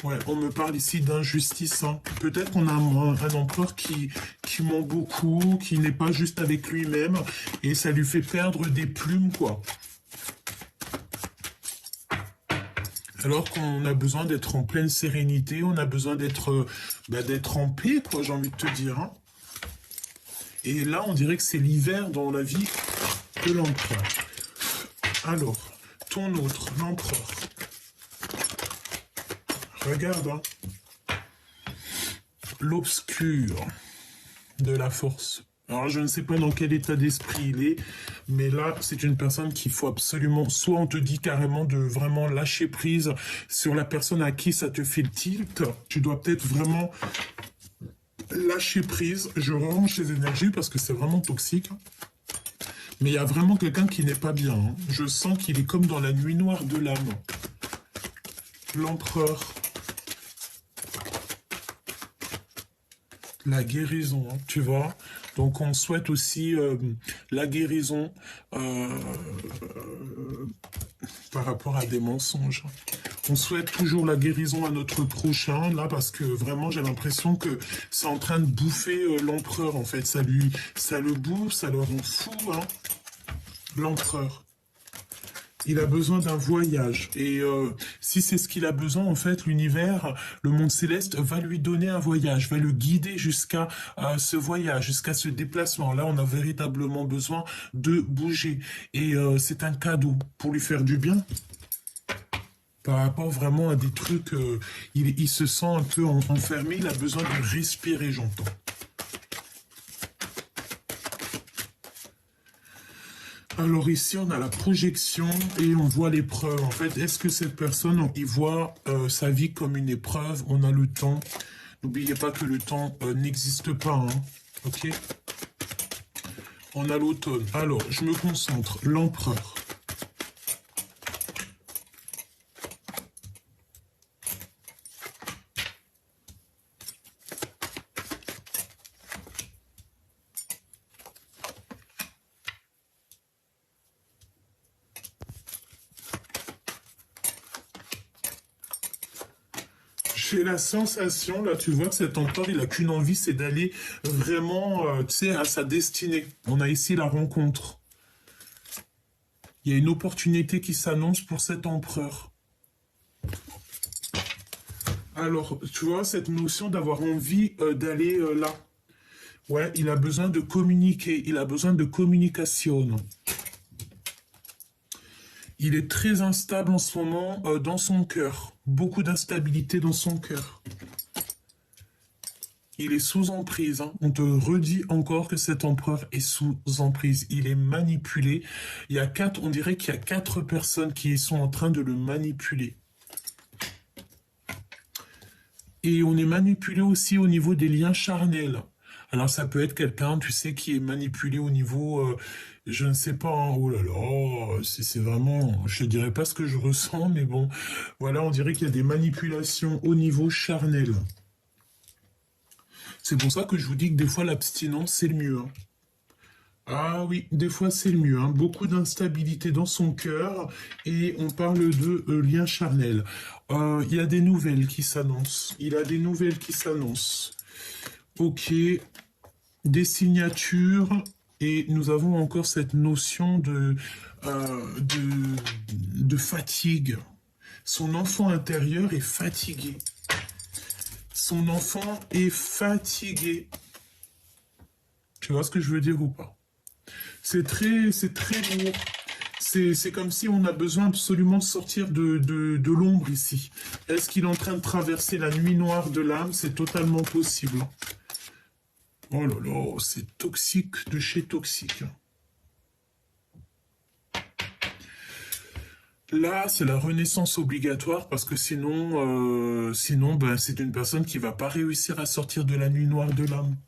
Ouais, on me parle ici d'injustice, hein. Peut-être qu'on a un empereur qui ment beaucoup, qui n'est pas juste avec lui-même, et ça lui fait perdre des plumes, quoi. Alors qu'on a besoin d'être en pleine sérénité, on a besoin d'être en paix, quoi, j'ai envie de te dire, hein. Et là, on dirait que c'est l'hiver dans la vie de l'empereur. Alors, ton autre, l'empereur. Regarde, hein. L'obscur de la force. Alors, je ne sais pas dans quel état d'esprit il est, mais là, c'est une personne qu'il faut absolument... Soit on te dit carrément de vraiment lâcher prise sur la personne à qui ça te fait le tilt. Tu dois peut-être vraiment lâcher prise. Je range les énergies parce que c'est vraiment toxique. Mais il y a vraiment quelqu'un qui n'est pas bien, hein. Je sens qu'il est comme dans la nuit noire de l'âme. L'empereur. La guérison, hein, tu vois. Donc on souhaite aussi la guérison par rapport à des mensonges. On souhaite toujours la guérison à notre prochain, là, parce que vraiment, j'ai l'impression que c'est en train de bouffer l'empereur, en fait. Ça le bouffe, ça le rend fou, hein. L'empereur. Il a besoin d'un voyage. Et si c'est ce qu'il a besoin, en fait, l'univers, le monde céleste va lui donner un voyage, va le guider jusqu'à ce voyage, jusqu'à ce déplacement. Là, on a véritablement besoin de bouger. Et c'est un cadeau pour lui faire du bien. Par rapport vraiment à des trucs, il se sent un peu enfermé, il a besoin de respirer, j'entends. Alors ici, on a la projection et on voit l'épreuve. En fait, est-ce que cette personne, il voit sa vie comme une épreuve? On a le temps. N'oubliez pas que le temps n'existe pas, hein. Ok? On a l'automne. Alors, je me concentre. L'empereur. J'ai la sensation, là, tu vois que cet empereur, il a qu'une envie, c'est d'aller vraiment, tu sais, à sa destinée. On a ici la rencontre. Il y a une opportunité qui s'annonce pour cet empereur. Alors, tu vois, cette notion d'avoir envie d'aller là. Ouais, il a besoin de communiquer, il a besoin de communication. Il est très instable en ce moment dans son cœur. Beaucoup d'instabilité dans son cœur. Il est sous emprise, hein. On te redit encore que cet empereur est sous emprise. Il est manipulé. On dirait qu'il y a 4 personnes qui sont en train de le manipuler. Et on est manipulé aussi au niveau des liens charnels. Alors ça peut être quelqu'un, tu sais, qui est manipulé au niveau, je ne sais pas, hein, oh là là, c'est vraiment, je ne dirais pas ce que je ressens, mais bon, voilà, on dirait qu'il y a des manipulations au niveau charnel. C'est pour ça que je vous dis que des fois l'abstinence c'est le mieux, hein. Ah oui, des fois c'est le mieux, hein. Beaucoup d'instabilité dans son cœur et on parle de lien charnel. Il y a des nouvelles qui s'annoncent. Il a des nouvelles qui s'annoncent. Ok, des signatures et nous avons encore cette notion de fatigue. Son enfant intérieur est fatigué. Son enfant est fatigué. Tu vois ce que je veux dire ou pas? C'est très lourd. C'est comme si on a besoin absolument de sortir de l'ombre ici. Est-ce qu'il est en train de traverser la nuit noire de l'âme? C'est totalement possible. Oh là là, c'est toxique de chez toxique. Là, c'est la renaissance obligatoire parce que sinon, ben, c'est une personne qui va pas réussir à sortir de la nuit noire de l'âme.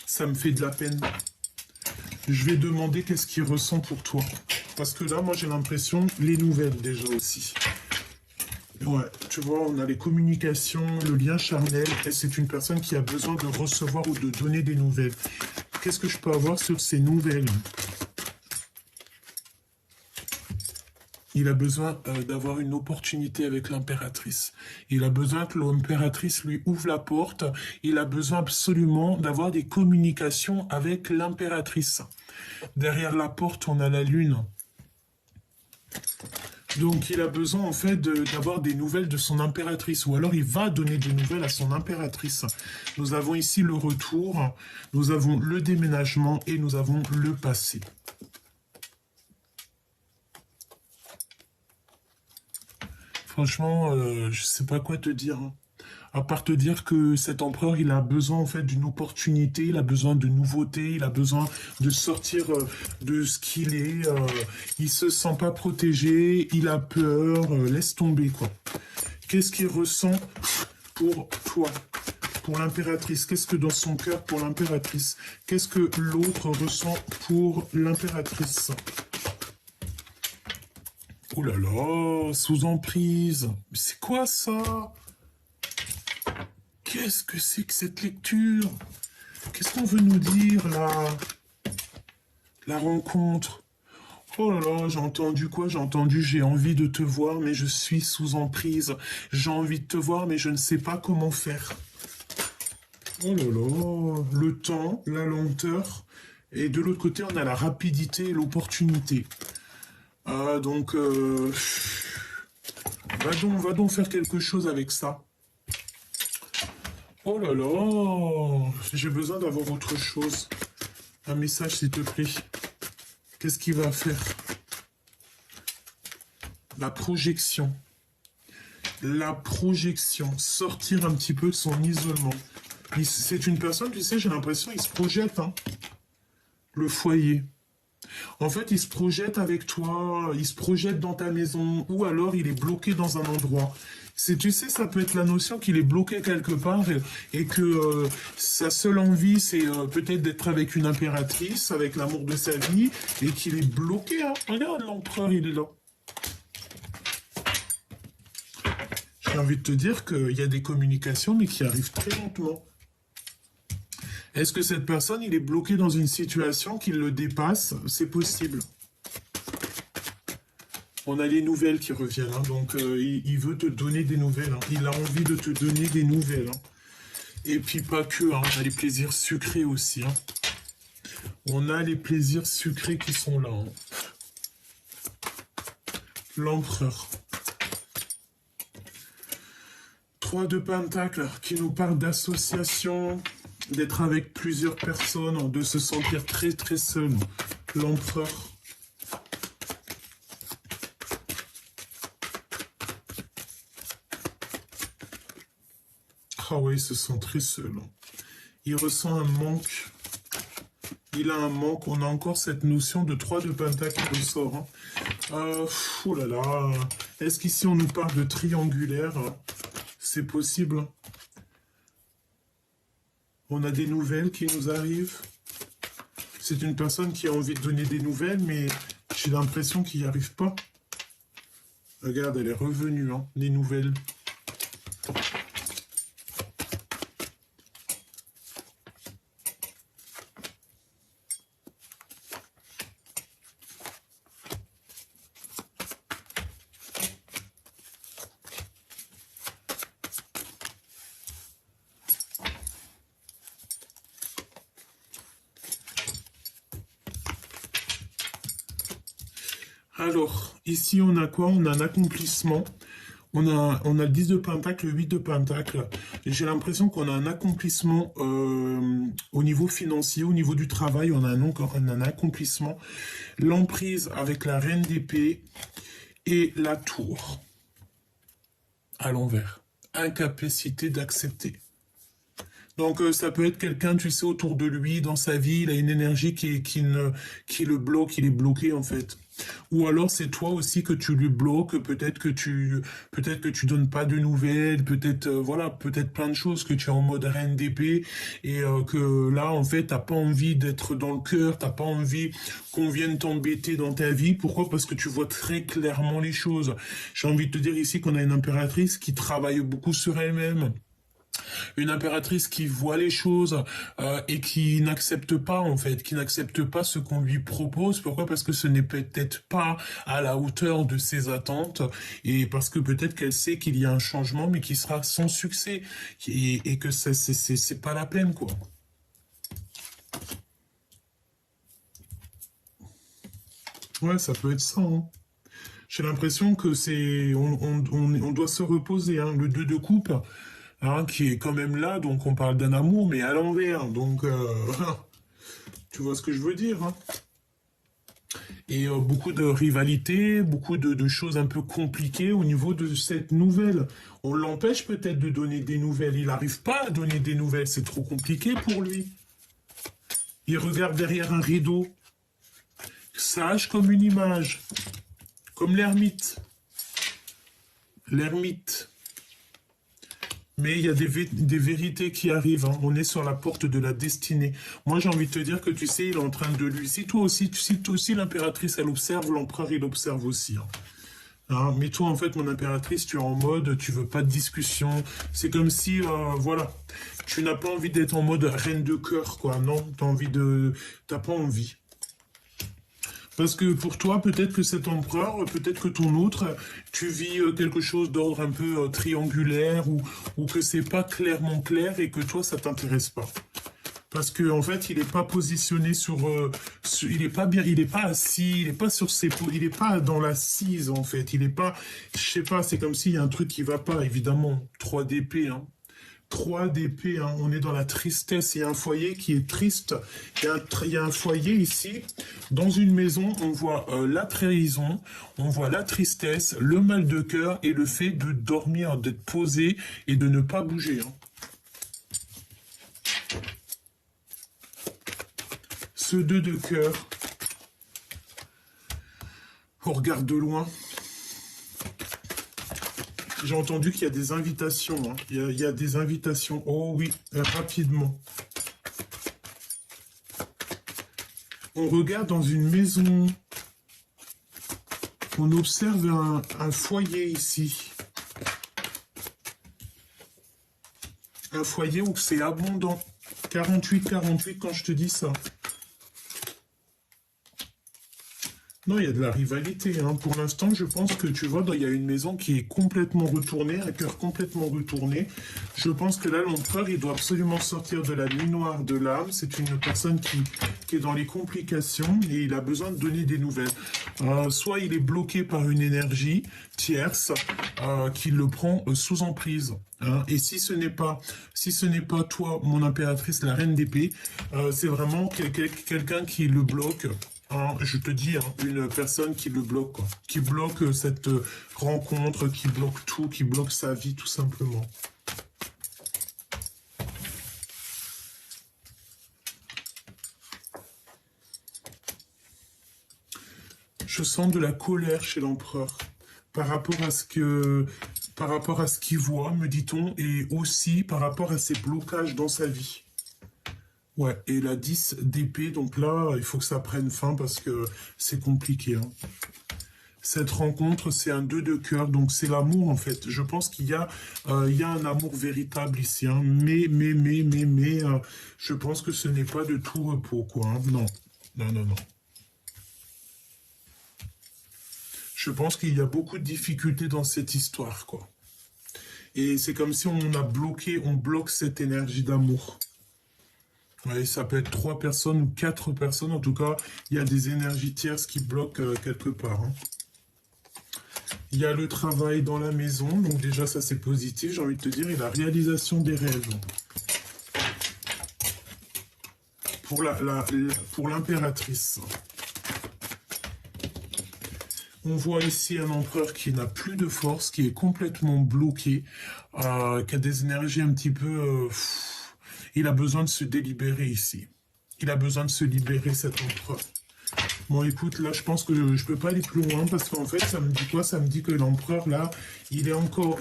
Ça me fait de la peine. Je vais demander qu'est-ce qu'il ressent pour toi. Parce que là, moi, j'ai l'impression, les nouvelles déjà aussi. Ouais, tu vois, on a les communications, le lien charnel, et c'est une personne qui a besoin de recevoir ou de donner des nouvelles. Qu'est-ce que je peux avoir sur ces nouvelles? Il a besoin d'avoir une opportunité avec l'impératrice. Il a besoin que l'impératrice lui ouvre la porte. Il a besoin absolument d'avoir des communications avec l'impératrice. Derrière la porte, on a la lune. Donc il a besoin en fait d'avoir des nouvelles de son impératrice. Ou alors il va donner des nouvelles à son impératrice. Nous avons ici le retour, nous avons le déménagement et nous avons le passé. Franchement, je sais pas quoi te dire, hein. À part te dire que cet empereur, il a besoin en fait d'une opportunité, il a besoin de nouveautés, il a besoin de sortir de ce qu'il est. Il se sent pas protégé, il a peur, laisse tomber quoi. Qu'est-ce qu'il ressent pour toi, pour l'impératrice? Qu'est-ce que dans son cœur pour l'impératrice? Qu'est-ce que l'autre ressent pour l'impératrice? Oh là là, sous emprise. Mais c'est quoi ça? Qu'est-ce que c'est que cette lecture? Qu'est-ce qu'on veut nous dire là? La rencontre. Oh là là, j'ai entendu quoi? J'ai entendu j'ai envie de te voir, mais je suis sous emprise. J'ai envie de te voir, mais je ne sais pas comment faire. Oh là là, le temps, la lenteur. Et de l'autre côté, on a la rapidité et l'opportunité. Donc, va donc faire quelque chose avec ça. Oh là là, j'ai besoin d'avoir autre chose. Un message, s'il te plaît. Qu'est-ce qu'il va faire? La projection. La projection. Sortir un petit peu de son isolement. C'est une personne, tu sais, j'ai l'impression, il se projette, hein. Le foyer. En fait, il se projette avec toi, il se projette dans ta maison, ou alors il est bloqué dans un endroit. Tu sais, ça peut être la notion qu'il est bloqué quelque part et que sa seule envie, c'est peut-être d'être avec une impératrice, avec l'amour de sa vie, et qu'il est bloqué. Hein. Regarde, l'empereur, il est là. J'ai envie de te dire qu'il y a des communications, mais qui arrivent très lentement. Est-ce que cette personne, il est bloqué dans une situation qui le dépasse? C'est possible. On a les nouvelles qui reviennent, hein, donc il veut te donner des nouvelles. Hein. Il a envie de te donner des nouvelles. Hein. Et puis pas que, hein, on a les plaisirs sucrés aussi. Hein. On a les plaisirs sucrés qui sont là. Hein. L'empereur. 3 de Pentacles qui nous parle d'association, d'être avec plusieurs personnes, de se sentir très très seul. L'empereur. Ah oui, il se sent très seul. Il ressent un manque. Il a un manque. On a encore cette notion de 3 de Pentacle qui ressort. Hein. Oh là là. Est-ce qu'ici on nous parle de triangulaire? C'est possible. On a des nouvelles qui nous arrivent. C'est une personne qui a envie de donner des nouvelles, mais j'ai l'impression qu'il n'y arrive pas. Regarde, elle est revenue, hein, les nouvelles. Alors, ici, on a quoi? On a un accomplissement. On a le 10 de Pentacle, le 8 de Pentacle. J'ai l'impression qu'on a un accomplissement Au niveau financier, au niveau du travail, on a encore un accomplissement. L'emprise avec la reine d'épée et la tour à l'envers. Incapacité d'accepter. Donc ça peut être quelqu'un, tu sais, autour de lui, dans sa vie, il a une énergie qui le bloque, il est bloqué en fait. Ou alors c'est toi aussi que tu lui bloques, peut-être que tu donnes pas de nouvelles, peut-être voilà, peut-être plein de choses que tu es en mode reine d'épée et que là en fait t'as pas envie d'être dans le cœur, t'as pas envie qu'on vienne t'embêter dans ta vie. Pourquoi? Parce que tu vois très clairement les choses. J'ai envie de te dire ici qu'on a une impératrice qui travaille beaucoup sur elle-même. Une impératrice qui voit les choses et qui n'accepte pas en fait, qui n'accepte pas ce qu'on lui propose. Pourquoi? Parce que ce n'est peut-être pas à la hauteur de ses attentes et parce que peut-être qu'elle sait qu'il y a un changement mais qui sera sans succès et que c'est pas la peine quoi. Ouais, ça peut être ça. Hein. J'ai l'impression que on doit se reposer. Hein. Le 2 de coupe, hein, qui est quand même là, donc on parle d'un amour, mais à l'envers. Donc, tu vois ce que je veux dire. Hein. Et beaucoup de rivalité, beaucoup de choses un peu compliquées au niveau de cette nouvelle. On l'empêche peut-être de donner des nouvelles. Il n'arrive pas à donner des nouvelles. C'est trop compliqué pour lui. Il regarde derrière un rideau, sage comme une image, comme l'ermite. L'ermite. Mais il y a des vérités qui arrivent. Hein. On est sur la porte de la destinée. Moi, j'ai envie de te dire que tu sais, il est en train de lui. Si toi aussi l'impératrice, elle observe, l'empereur, il observe aussi. Hein. Hein, mais toi, en fait, mon impératrice, tu es en mode, tu veux pas de discussion. C'est comme si, voilà, tu n'as pas envie d'être en mode reine de cœur, quoi. Non, t'as pas envie. Parce que pour toi, peut-être que cet empereur, peut-être que ton autre, tu vis quelque chose d'ordre un peu triangulaire ou que c'est pas clairement clair et que toi, ça t'intéresse pas. Parce que en fait, il n'est pas positionné il est pas bien, il est pas assis, il est pas sur ses, il est pas dans l'assise en fait. Il est pas, je sais pas, c'est comme s'il y a un truc qui va pas. Évidemment, 3 d'épée, hein. 3 d'épée, hein. On est dans la tristesse. Il y a un foyer qui est triste. Il y a un foyer ici. Dans une maison, on voit la trahison, on voit la tristesse, le mal de cœur et le fait de dormir, d'être posé et de ne pas bouger. Hein. Ce 2 de cœur, on regarde de loin. J'ai entendu qu'il y a des invitations. Hein. Il y a des invitations. Oh oui, rapidement. On regarde dans une maison. On observe un foyer ici. Un foyer où c'est abondant. 48 quand je te dis ça. Non, il y a de la rivalité. Hein. Pour l'instant, je pense que tu vois, il y a une maison qui est complètement retournée, un cœur complètement retourné. Je pense que là, l'empereur, il doit absolument sortir de la nuit noire de l'âme. C'est une personne qui est dans les complications et il a besoin de donner des nouvelles. Soit il est bloqué par une énergie tierce qui le prend sous emprise. Hein. Et si ce n'est pas toi, mon impératrice, la reine d'épée, c'est vraiment quelqu'un qui le bloque. Hein, je te dis, hein, une personne qui le bloque, quoi. Qui bloque cette rencontre, qui bloque tout, qui bloque sa vie, tout simplement. Je sens de la colère chez l'empereur par rapport à ce qu'il voit, me dit-on, et aussi par rapport à ses blocages dans sa vie. Ouais, et la 10 d'épée, donc là, il faut que ça prenne fin parce que c'est compliqué. Hein. Cette rencontre, c'est un 2 de cœur, donc c'est l'amour en fait. Je pense qu'il y a un amour véritable ici, hein. Mais, je pense que ce n'est pas de tout repos, quoi. Hein. Non, non, non, non. Je pense qu'il y a beaucoup de difficultés dans cette histoire, quoi. Et c'est comme si on bloque cette énergie d'amour. Oui, ça peut être 3 personnes ou 4 personnes. En tout cas, il y a des énergies tierces qui bloquent quelque part. Hein. Il y a le travail dans la maison. Donc déjà, ça c'est positif, j'ai envie de te dire. Et la réalisation des rêves. pour l'impératrice. On voit ici un empereur qui n'a plus de force, qui est complètement bloqué, qui a des énergies un petit peu... il a besoin de se délibérer ici. Il a besoin de se libérer, cet empereur. Bon, écoute, là, je pense que je peux pas aller plus loin, parce qu'en fait, ça me dit quoi? Ça me dit que l'empereur, là, il est encore,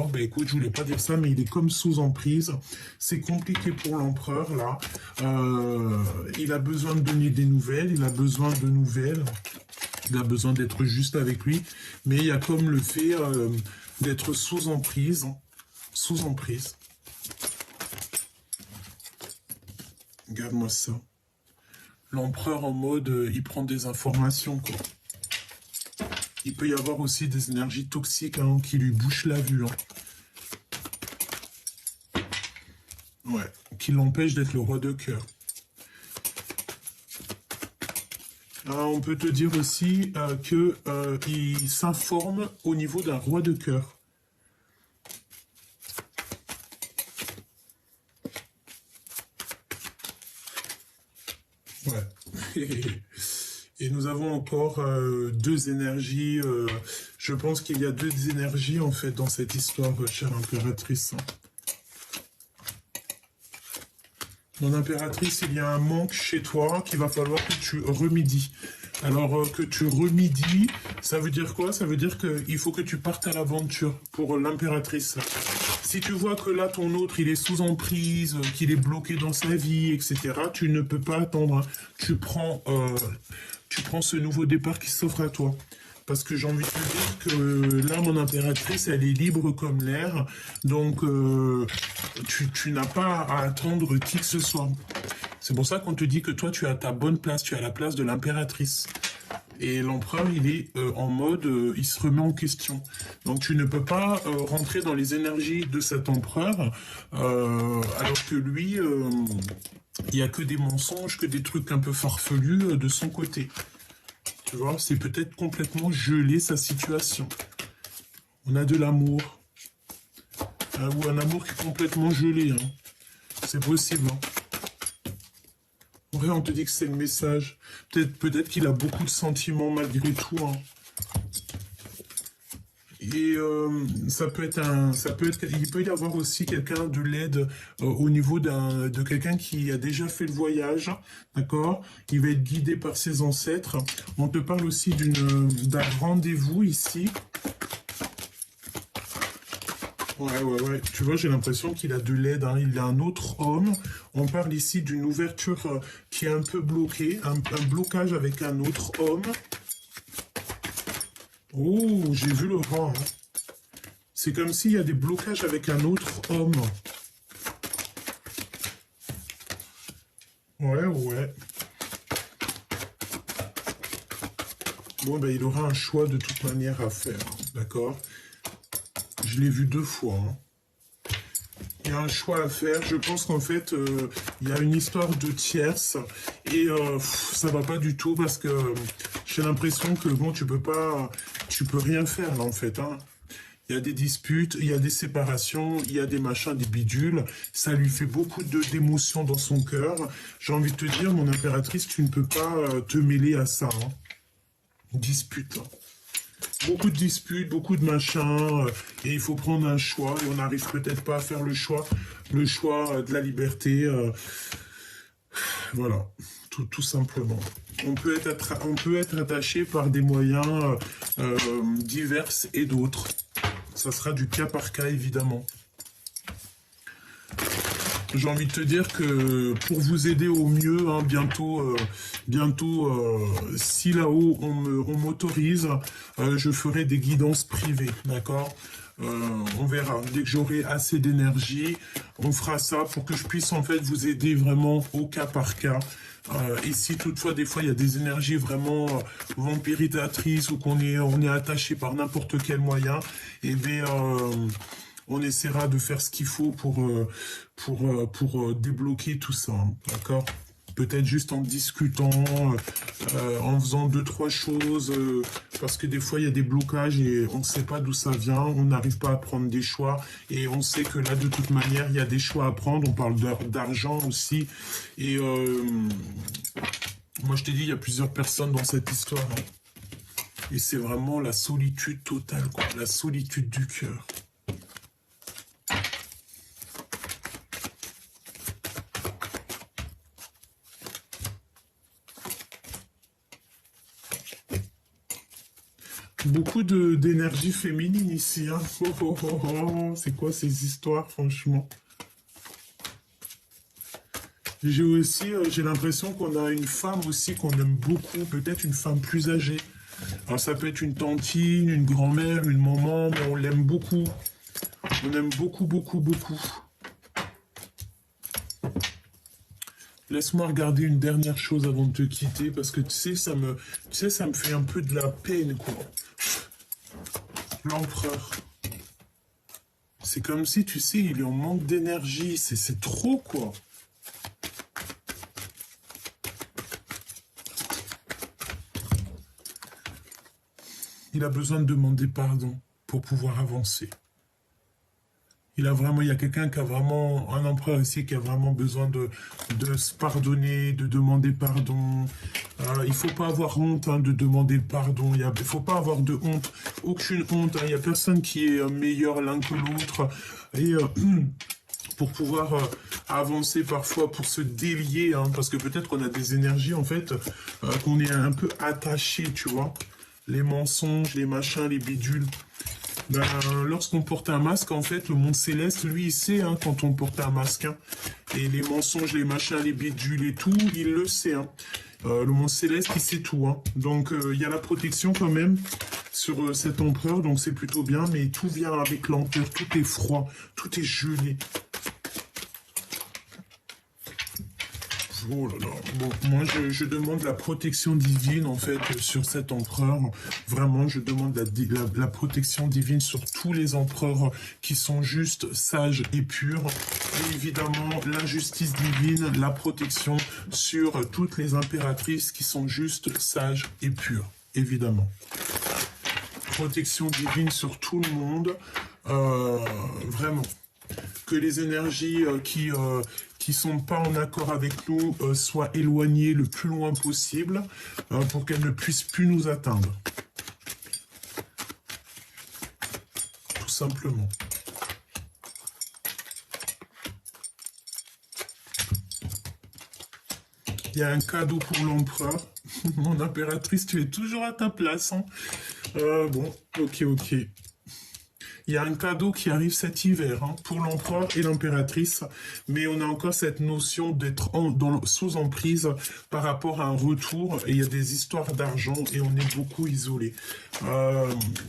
ben écoute, je voulais pas dire ça, mais il est comme sous emprise. C'est compliqué pour l'empereur, là. Il a besoin de donner des nouvelles, il a besoin de nouvelles. Il a besoin d'être juste avec lui, mais il y a comme le fait d'être sous emprise. Sous emprise. Regarde-moi ça. L'empereur en mode, il prend des informations, quoi. Il peut y avoir aussi des énergies toxiques hein, qui lui bouchent la vue. Hein. Ouais, qui l'empêchent d'être le roi de cœur. On peut te dire aussi qu'il s'informe au niveau d'un roi de cœur. Ouais. Et nous avons encore deux énergies. Je pense qu'il y a deux énergies en fait dans cette histoire, chère impératrice. Mon impératrice, il y a un manque chez toi qu'il va falloir que tu remédies. Alors que tu remédies, ça veut dire quoi? Ça veut dire qu'il faut que tu partes à l'aventure pour l'impératrice. Si tu vois que là, ton autre, il est sous emprise, qu'il est bloqué dans sa vie, etc., tu ne peux pas attendre. Tu prends ce nouveau départ qui s'offre à toi. Parce que j'ai envie de te dire que là, mon impératrice, elle est libre comme l'air. Donc, tu n'as pas à attendre qui que ce soit. C'est pour ça qu'on te dit que toi, tu as ta bonne place. Tu as la place de l'impératrice. Et l'empereur, il est en mode, il se remet en question. Donc, tu ne peux pas rentrer dans les énergies de cet empereur, alors que lui, il n'y a que des mensonges, que des trucs un peu farfelus de son côté. Tu vois, c'est peut-être complètement gelé sa situation. On a de l'amour. Ou un amour qui est complètement gelé. Hein. C'est possible. Hein. Ouais, on te dit que c'est le message. Peut-être qu'il a beaucoup de sentiments malgré tout. Hein. Et il peut y avoir aussi quelqu'un de l'aide au niveau de quelqu'un qui a déjà fait le voyage, d'accord? Il va être guidé par ses ancêtres. On te parle aussi d'un rendez-vous ici. Ouais. Tu vois, j'ai l'impression qu'il a de l'aide. Hein. Il a un autre homme. On parle ici d'une ouverture qui est un peu bloquée, un blocage avec un autre homme. Oh, j'ai vu le rang. Hein. C'est comme s'il y a des blocages avec un autre homme. Ouais. Bon, ben, il aura un choix de toute manière à faire. D'accord? Je l'ai vu 2 fois. Hein. Il y a un choix à faire. Je pense qu'en fait, il y a une histoire de tierce. Et ça va pas du tout parce que j'ai l'impression que, bon, tu peux rien faire, là, en fait. Hein. Il y a des disputes, il y a des séparations, il y a des machins, des bidules. Ça lui fait beaucoup d'émotions dans son cœur. J'ai envie de te dire, mon impératrice, tu ne peux pas te mêler à ça. Hein. Dispute. Beaucoup de disputes, beaucoup de machins, et il faut prendre un choix, et on n'arrive peut-être pas à faire le choix de la liberté. Voilà, tout simplement. On peut être attaché par des moyens divers et d'autres. Ça sera du cas par cas, évidemment. J'ai envie de te dire que pour vous aider au mieux, hein, bientôt, si là-haut on m'autorise, je ferai des guidances privées, d'accord? On verra. Dès que j'aurai assez d'énergie, on fera ça pour que je puisse en fait vous aider vraiment au cas par cas. Et si toutefois des fois il y a des énergies vraiment vampirisatrices ou on est attaché par n'importe quel moyen, et bien on essaiera de faire ce qu'il faut pour débloquer tout ça, hein, d'accord? peut-être juste en discutant, en faisant deux, trois choses, parce que des fois il y a des blocages et on ne sait pas d'où ça vient, on n'arrive pas à prendre des choix, et on sait que là de toute manière il y a des choix à prendre, on parle d'argent aussi, et moi je t'ai dit, il y a plusieurs personnes dans cette histoire, hein. Et c'est vraiment la solitude totale, quoi, la solitude du cœur. Beaucoup d'énergie féminine ici, hein. Oh, oh, oh, oh. C'est quoi ces histoires, franchement? J'ai aussi, j'ai l'impression qu'on a une femme aussi qu'on aime beaucoup, peut-être une femme plus âgée. Alors ça peut être une tantine, une grand-mère, une maman, mais on l'aime beaucoup. On aime beaucoup, beaucoup, beaucoup. Laisse-moi regarder une dernière chose avant de te quitter, parce que tu sais, ça me fait un peu de la peine, quoi. L'empereur. C'est comme si, tu sais, il est en manque d'énergie. C'est trop, quoi. Il a besoin de demander pardon pour pouvoir avancer. Il y a quelqu'un qui a vraiment, un empereur ici qui a vraiment besoin de se pardonner, de demander pardon. Il faut pas avoir honte, hein, de demander pardon. Il faut pas avoir de honte, aucune honte, hein. Il y a personne qui est meilleur l'un que l'autre. Et pour pouvoir avancer parfois, pour se délier, hein, parce que peut-être qu'on a des énergies en fait, qu'on est un peu attaché, tu vois. Les mensonges, les machins, les bidules. Ben, lorsqu'on porte un masque, en fait, le monde céleste, lui, il sait, hein, quand on porte un masque, hein. Et les mensonges, les machins, les bidules et tout, il le sait, hein. Le monde céleste, il sait tout, hein. Donc, il y a la protection quand même sur cet empereur, donc c'est plutôt bien, mais tout vient avec lenteur, tout est froid, tout est gelé. Oh là là. Bon, moi, je demande la protection divine, en fait, sur cet empereur. Vraiment, je demande la protection divine sur tous les empereurs qui sont juste sages et purs. Et évidemment, la justice divine, la protection sur toutes les impératrices qui sont juste sages et pures, évidemment. Protection divine sur tout le monde. Vraiment. Que les énergies qui sont pas en accord avec nous soient éloignées le plus loin possible pour qu'elles ne puissent plus nous atteindre. Tout simplement. Il y a un cadeau pour l'empereur. Mon impératrice, tu es toujours à ta place, hein. Bon, ok, ok. Il y a un cadeau qui arrive cet hiver, hein, pour l'empereur et l'impératrice, mais on a encore cette notion d'être sous emprise par rapport à un retour, et il y a des histoires d'argent et on est beaucoup isolé.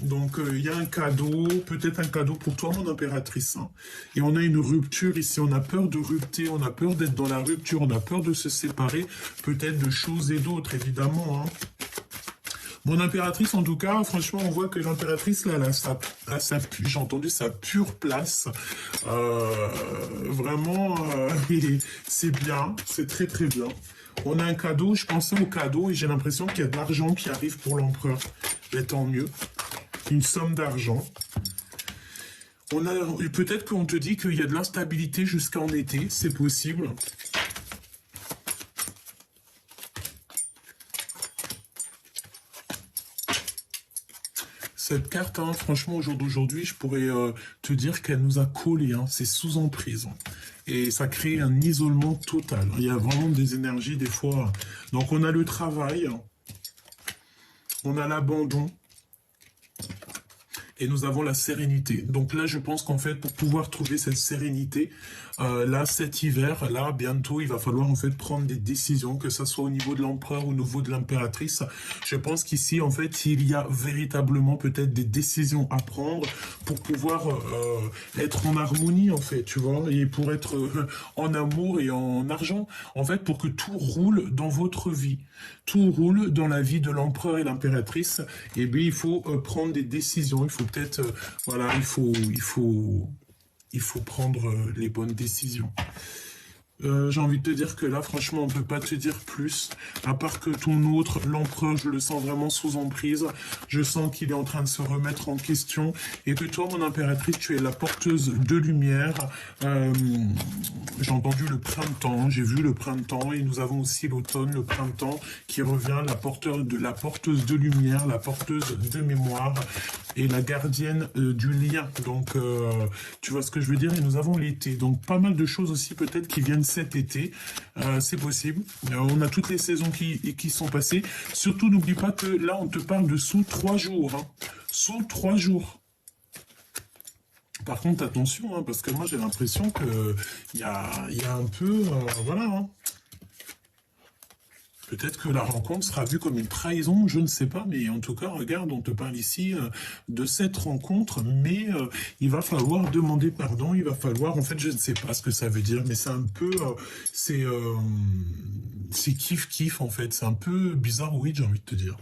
Donc il y a un cadeau, peut-être un cadeau pour toi, mon impératrice, hein. Et on a une rupture ici, on a peur de rupture, on a peur d'être dans la rupture, on a peur de se séparer, peut-être de choses et d'autres, évidemment, hein. Mon impératrice, en tout cas, franchement, on voit que l'impératrice, là, j'ai entendu sa pure place. Vraiment, c'est bien, c'est très très bien. On a un cadeau, je pensais au cadeau et j'ai l'impression qu'il y a de l'argent qui arrive pour l'empereur. Mais tant mieux. Une somme d'argent. Peut-être qu'on te dit qu'il y a de l'instabilité jusqu'en été, c'est possible. Cette carte, hein, franchement, au jour d'aujourd'hui, je pourrais te dire qu'elle nous a collés, hein, c'est sous emprise. Et ça crée un isolement total. Il y a vraiment des énergies, des fois. Donc, on a le travail, on a l'abandon, et nous avons la sérénité. Donc là, je pense qu'en fait, pour pouvoir trouver cette sérénité, là, cet hiver, là, bientôt, il va falloir en fait prendre des décisions, que ce soit au niveau de l'empereur ou au niveau de l'impératrice. Je pense qu'ici, en fait, il y a véritablement peut-être des décisions à prendre pour pouvoir être en harmonie, en fait, tu vois, et pour être en amour et en argent, en fait, pour que tout roule dans votre vie. Tout roule dans la vie de l'empereur et l'impératrice, et bien il faut prendre des décisions, il faut peut-être, voilà, il faut prendre les bonnes décisions. J'ai envie de te dire que là, franchement, on peut pas te dire plus. À part que ton autre, l'empereur, je le sens vraiment sous emprise. Je sens qu'il est en train de se remettre en question. Et que toi, mon impératrice, tu es la porteuse de lumière. J'ai entendu le printemps, j'ai vu le printemps. Et nous avons aussi l'automne, le printemps, qui revient, la porteuse de lumière, la porteuse de mémoire et la gardienne du lien. Donc, tu vois ce que je veux dire? Et nous avons l'été. Donc, pas mal de choses aussi peut-être qui viennent cet été. C'est possible. On a toutes les saisons qui sont passées. Surtout, n'oublie pas que là, on te parle de sous 3 jours. Hein. Sous 3 jours. Par contre, attention, hein, parce que moi, j'ai l'impression que il y a un peu... voilà, hein. Peut-être que la rencontre sera vue comme une trahison, je ne sais pas, mais en tout cas, regarde, on te parle ici de cette rencontre, mais il va falloir demander pardon, il va falloir, en fait, je ne sais pas ce que ça veut dire, mais c'est un peu, c'est kiff-kiff, en fait, c'est un peu bizarre, oui, j'ai envie de te dire.